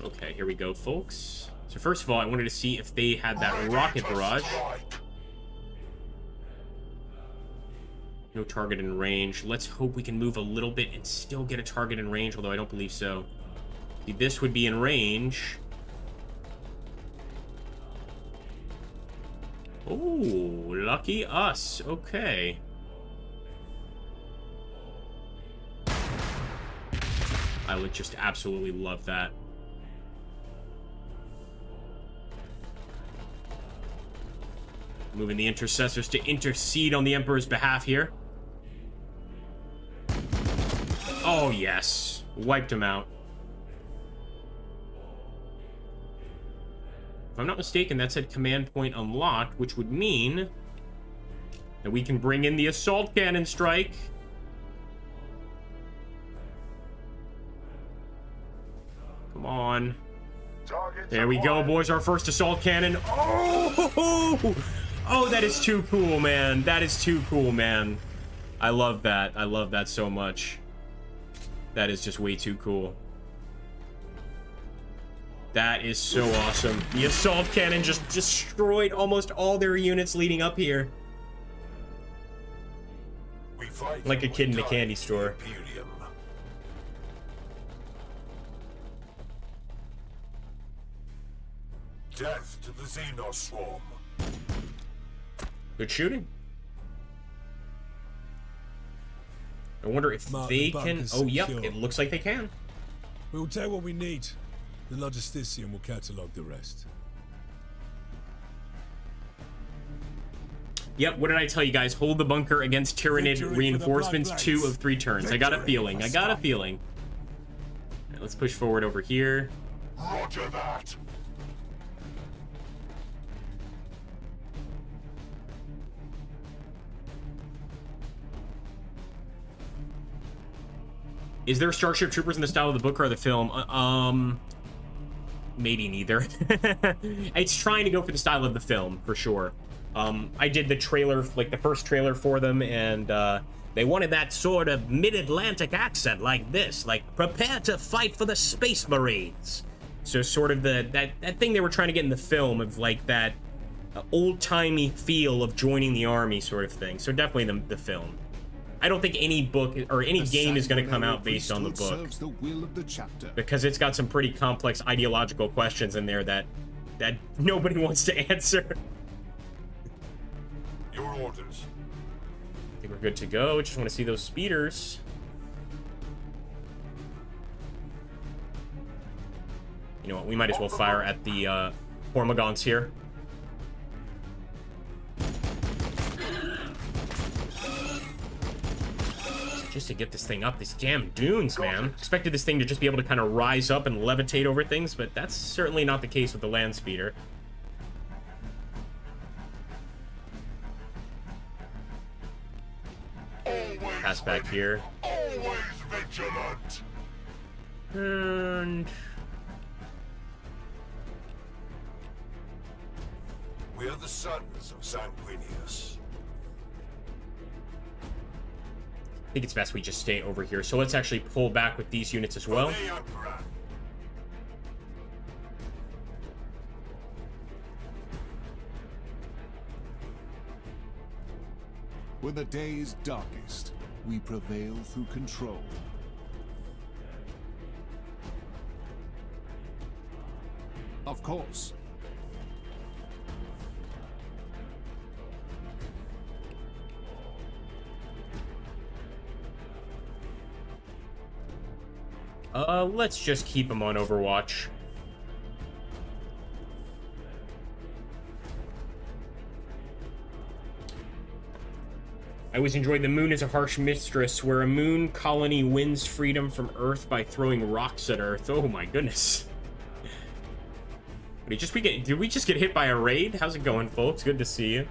Okay, here we go, folks. So first of all, I wanted to see if they had that rocket barrage. No target in range. Let's hope we can move a little bit and still get a target in range, although I don't believe so. See, this would be in range. Oh, lucky us. Okay. I would just absolutely love that. Moving the intercessors to intercede on the Emperor's behalf here. Oh, yes. Wiped him out. If I'm not mistaken, that said command point unlocked, which would mean that we can bring in the assault cannon strike. Come on. There we go, boys. Our first assault cannon. Oh! Oh, that is too cool, man. That is too cool, man. I love that. I love that so much. That is just way too cool. That is so awesome. The assault cannon just destroyed almost all their units leading up here. Like a kid in a candy store. Death to the Xenos swarm. Good shooting. I wonder if they can... Oh, yep. It looks like they can. We'll take what we need. The logistician will catalog the rest. Yep, what did I tell you guys? Hold the bunker against Tyranid reinforcements 2 of 3 turns. I got a feeling. I got a feeling. Right, let's push forward over here. Roger that. Is there Starship Troopers in the style of the book or the film? Maybe neither. It's trying to go for the style of the film, for sure. I did the trailer, like the first trailer for them, and they wanted that sort of mid-Atlantic accent like this, like, prepare to fight for the Space Marines. So sort of that thing they were trying to get in the film of like that old-timey feel of joining the army sort of thing. So definitely the film. I don't think any book or any game is going to come out based on the book, because it's got some pretty complex ideological questions in there that nobody wants to answer. Your orders. I think we're good to go. Just want to see those speeders. You know what? We might as well fire at the Hormagaunts here. Just to get this thing up, these damn dunes, man. Expected this thing to just be able to kind of rise up and levitate over things, but that's certainly not the case with the land speeder. Pass back here. Always vigilant. And We are the sons of Sanguinius. I think it's best we just stay over here. So let's actually pull back with these units as well. When the day is darkest, we prevail through control. Of course. Let's just keep them on Overwatch. I always enjoyed The Moon as a Harsh Mistress, where a moon colony wins freedom from Earth by throwing rocks at Earth. Oh my goodness. Did we just get hit by a raid? How's it going, folks? Good to see you.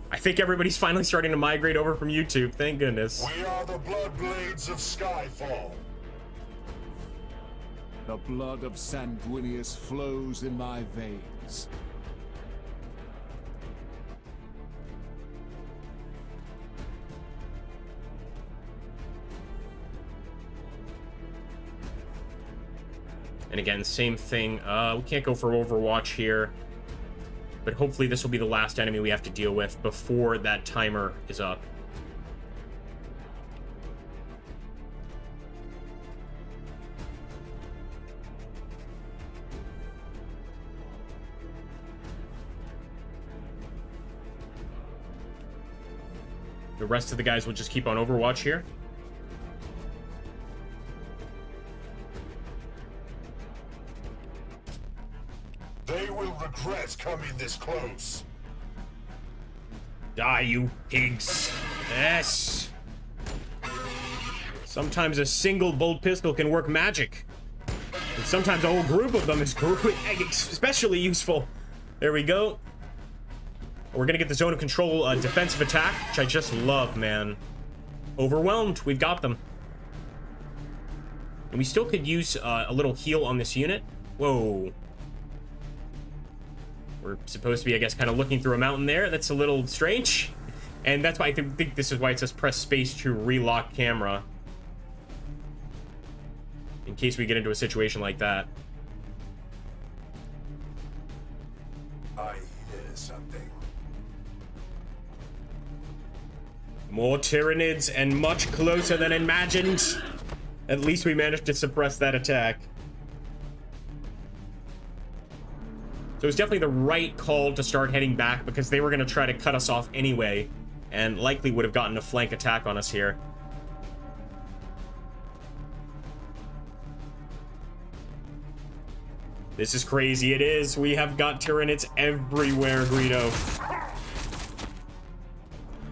I think everybody's finally starting to migrate over from YouTube. Thank goodness. We are the Bloodblades of Skyfall. The blood of Sanguinius flows in my veins. And again, same thing. We can't go for Overwatch here. But hopefully this will be the last enemy we have to deal with before that timer is up. The rest of the guys will just keep on Overwatch here. They will regret coming this close. Die, you pigs. Yes. Sometimes a single bolt pistol can work magic. And sometimes a whole group of them is especially useful. There we go. We're gonna get the zone of control defensive attack, which I just love, man. Overwhelmed, we've got them. And we still could use a little heal on this unit. Whoa. We're supposed to be, I guess, kind of looking through a mountain there. That's a little strange. And that's why I think this is why it says press space to relock camera. In case we get into a situation like that. I hear something. More Tyranids and much closer than imagined. At least we managed to suppress that attack. So it's definitely the right call to start heading back because they were going to try to cut us off anyway and likely would have gotten a flank attack on us here. This is crazy. It is. We have got Tyranids everywhere, Greedo.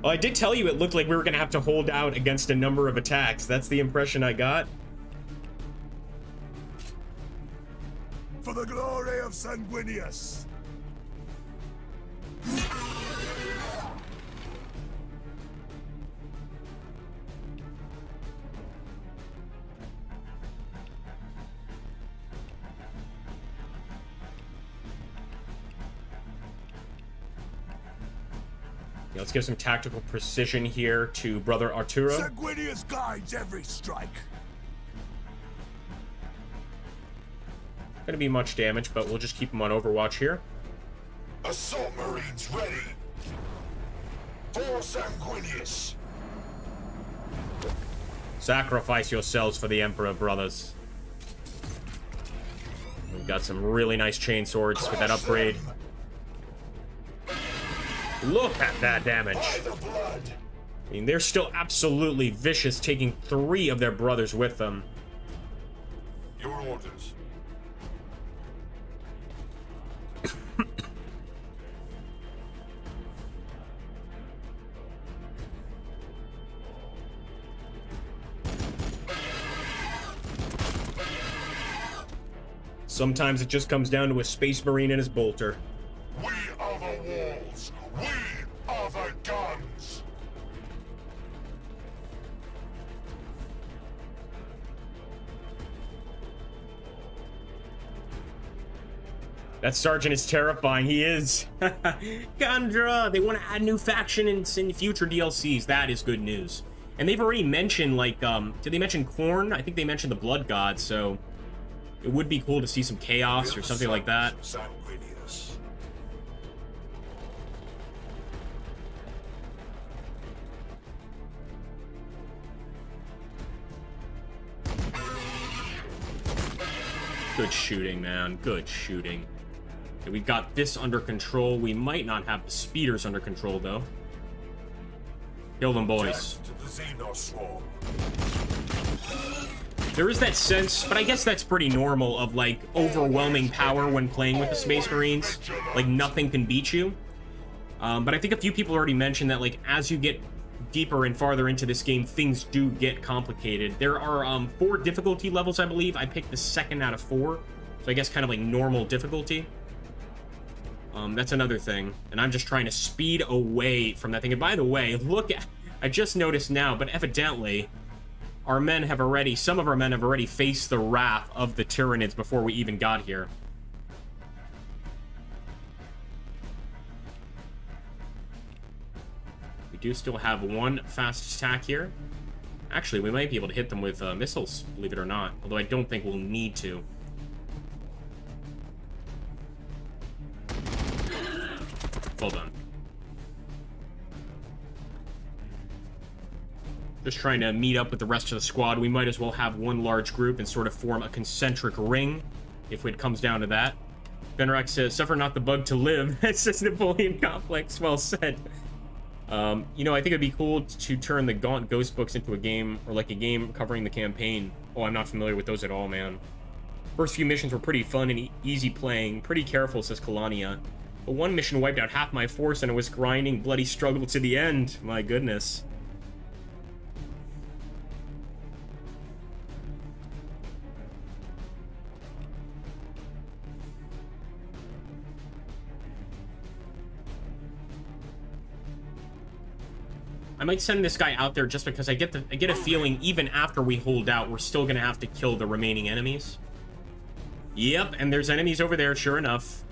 Well, I did tell you it looked like we were going to have to hold out against a number of attacks. That's the impression I got. For the glory of Sanguinius! Yeah, let's give some tactical precision here to Brother Arturo. Sanguinius guides every strike. Gonna be much damage, but we'll just keep him on Overwatch here. Assault Marines ready. For Sanguinius. Sacrifice yourselves for the Emperor, brothers. We've got some really nice chain swords with that upgrade. Look at that damage. I mean, they're still absolutely vicious, taking 3 of their brothers with them. Your orders. Sometimes it just comes down to a Space Marine and his bolter. We are the walls. We are the guns. That sergeant is terrifying. He is. Gandra! They want to add new faction in future DLCs. That is good news. And they've already mentioned, like, did they mention Khorne? I think they mentioned the Blood God, so it would be cool to see some chaos or something like that. Sanguinius. Good shooting, man. Good shooting. Okay, we've got this under control. We might not have the speeders under control, though. Kill them, boys. To the Xenos swarm. There is that sense, but I guess that's pretty normal, of, like, overwhelming power when playing with the Space Marines. Like, nothing can beat you. But I think a few people already mentioned that, like, as you get deeper and farther into this game, things do get complicated. There are 4 difficulty levels, I believe. I picked the 2nd out of 4. So I guess kind of like normal difficulty. That's another thing. And I'm just trying to speed away from that thing. And by the way, look at... I just noticed now, but evidently... Our men have already, some of our men have already faced the wrath of the Tyranids before we even got here. We do still have 1 fast attack here. Actually, we might be able to hit them with missiles, believe it or not. Although I don't think we'll need to. Just trying to meet up with the rest of the squad. We might as well have one large group and sort of form a concentric ring, if it comes down to that. Benrak says, "Suffer not the bug to live." It says Napoleon Complex. Well said. You know, I think it'd be cool to turn the Gaunt Ghost books into a game, or like a game covering the campaign. Oh, I'm not familiar with those at all, man. First few missions were pretty fun and easy playing. Pretty careful, says Kalania. But one mission wiped out half my force and it was grinding bloody struggle to the end. My goodness. I might send this guy out there just because I get a feeling even after we hold out, we're still gonna have to kill the remaining enemies. Yep, and there's enemies over there, sure enough.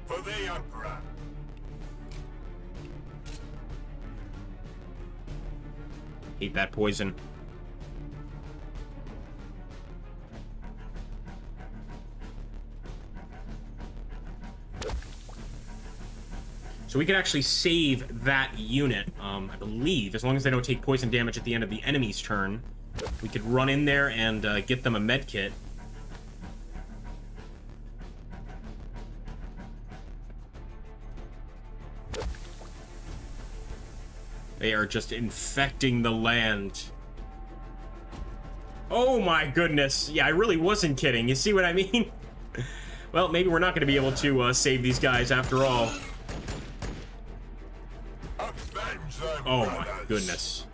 For the Emperor. Hate that poison. So we could actually save that unit, I believe, as long as they don't take poison damage at the end of the enemy's turn. We could run in there and get them a med kit. They are just infecting the land. Oh my goodness. Yeah, I really wasn't kidding. You see what I mean? Well, maybe we're not going to be able to save these guys after all. Oh my goodness.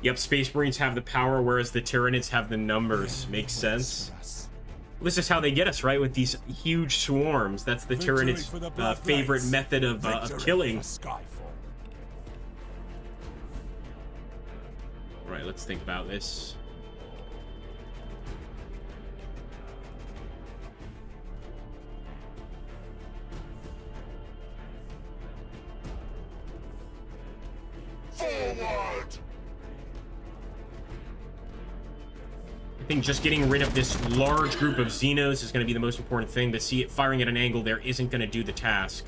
Yep, Space Marines have the power, whereas the Tyranids have the numbers. Makes sense. This is how they get us, right? With these huge swarms. That's the Tyranids' favorite method of killing. Alright, let's think about this. Forward! I think just getting rid of this large group of Xenos is going to be the most important thing. To see it firing at an angle there isn't going to do the task.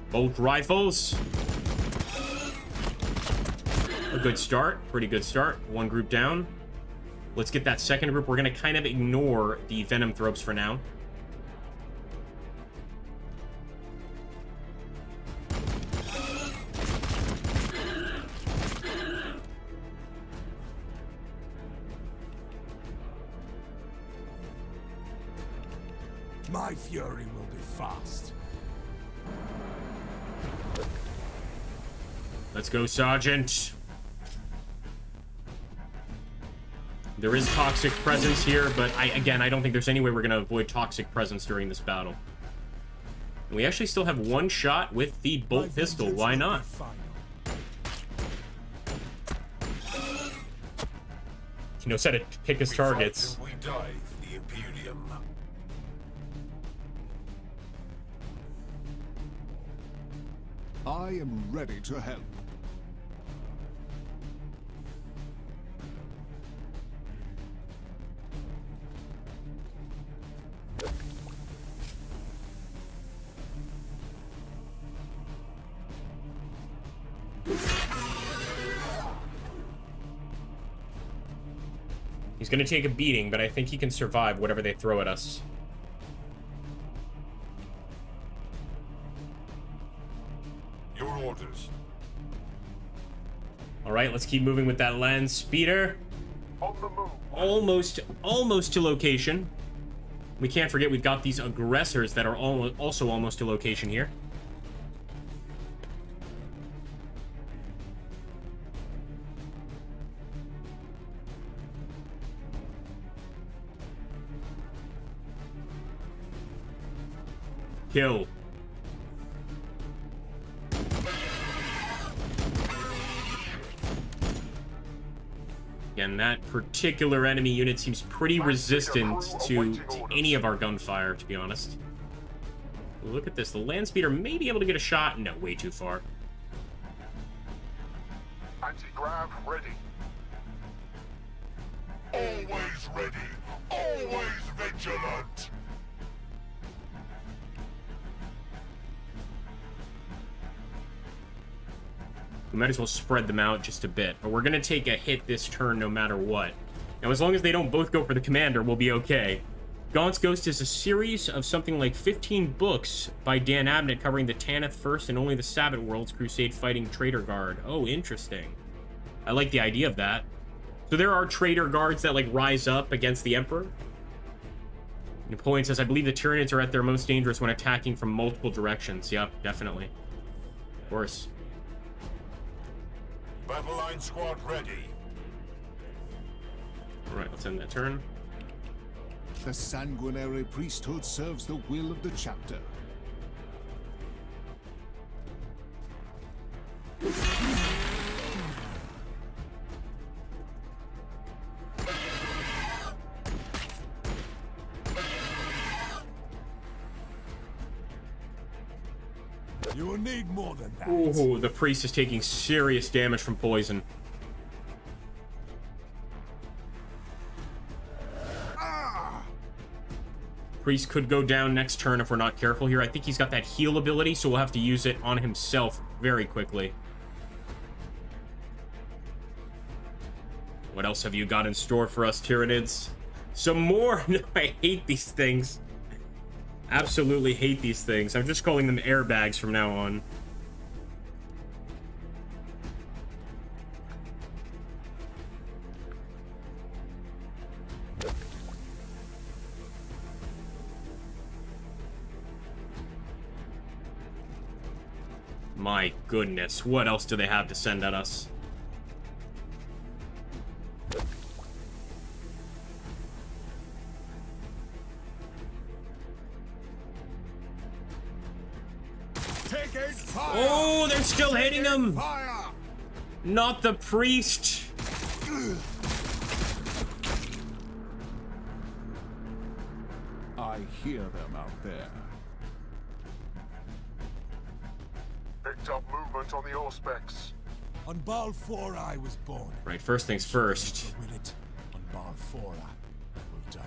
Bolt rifles. A good start. Pretty good start. One group down. Let's get that second group. We're going to kind of ignore the Venom Thropes for now. My fury will be fast. Let's go, Sergeant. There is toxic presence here, but again, I don't think there's any way we're going to avoid toxic presence during this battle. And we actually still have one shot with the bolt pistol. Why not? He knows how to pick his targets. We die for the Imperium. I am ready to help. He's going to take a beating, but I think he can survive whatever they throw at us. Your orders. All right, let's keep moving with that land speeder. On the move. Almost to location. We can't forget we've got these aggressors that are also almost to location here. Kill. Again, that particular enemy unit seems pretty resistant to any of our gunfire, to be honest. Look at this. The land speeder may be able to get a shot. No, way too far. Anti-grav ready. Always ready. Always vigilant. We might as well spread them out just a bit, but we're going to take a hit this turn no matter what. Now, as long as they don't both go for the commander, we'll be okay. Gaunt's Ghost is a series of something like 15 books by Dan Abnett covering the Tanith First and only the Sabbath Worlds Crusade fighting Traitor Guard. Oh, interesting. I like the idea of that. So there are Traitor Guards that, like, rise up against the Emperor. Napoleon says, I believe the Tyranids are at their most dangerous when attacking from multiple directions. Yep, definitely. Of course. Battle line squad ready. Alright, let's end that turn. The sanguinary priesthood serves the will of the chapter. You will need more than that. Ooh, the priest is taking serious damage from poison. Priest could go down next turn if we're not careful here. I think he's got that heal ability, so we'll have to use it on himself very quickly. What else have you got in store for us, Tyranids? Some more? No, I hate these things. Absolutely hate these things. I'm just calling them airbags from now on. My goodness, what else do they have to send at us? Oh, they're still hitting him! Fire! Not the priest! I hear them out there. Picked up movement on the Auspex. On Baal 4 I was born. Right, first things first. Will it? On Baal 4 I will die.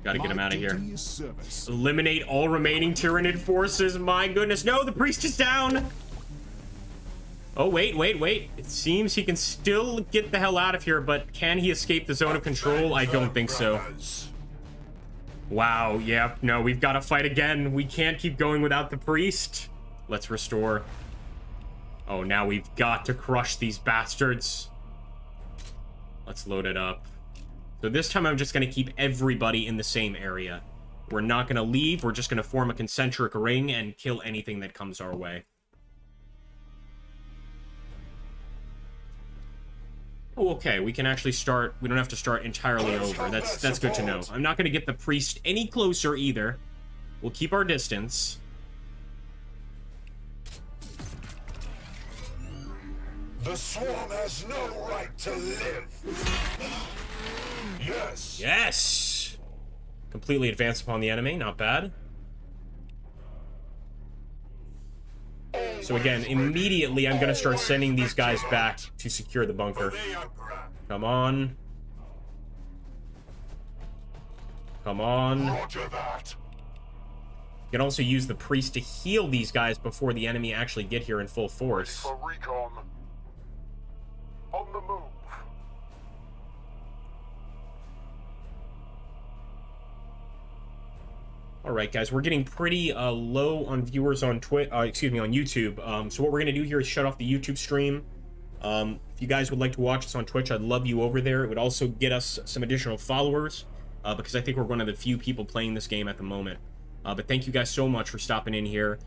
Gotta get him out of here. duty is service. Eliminate all remaining Tyranid forces. My goodness. No, the priest is down. Oh, wait. It seems he can still get the hell out of here, but can he escape the zone of control? I don't think so. Wow, yeah, no, we've got to fight again. We can't keep going without the priest. Let's restore. Oh, now we've got to crush these bastards. Let's load it up. So this time I'm just going to keep everybody in the same area. We're not going to leave. We're just going to form a concentric ring and kill anything that comes our way. Oh, okay, we can actually start. We don't have to start entirely over. That's good to know. I'm not going to get the priest any closer either. We'll keep our distance. The swarm has no right to live. Yes. Yes! Completely advance upon the enemy. Not bad. So again, immediately I'm going to start sending these guys back to secure the bunker. Come on. Come on. Roger that. You can also use the priest to heal these guys before the enemy actually get here in full force. For recon. On the move. All right, guys, we're getting pretty low on viewers on on YouTube. So what we're gonna do here is shut off the YouTube stream. If you guys would like to watch us on Twitch, I'd love you over there. It would also get us some additional followers because I think we're one of the few people playing this game at the moment. But thank you guys so much for stopping in here.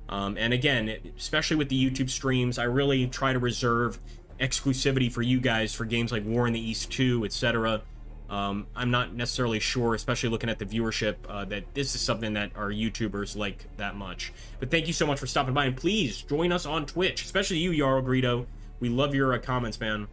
And again, especially with the YouTube streams, I really try to reserve exclusivity for you guys for games like War in the East 2, etc. I'm not necessarily sure, especially looking at the viewership, that this is something that our YouTubers like that much. But thank you so much for stopping by, and please join us on Twitch, especially you, Yarl Greedo. We love your comments, man.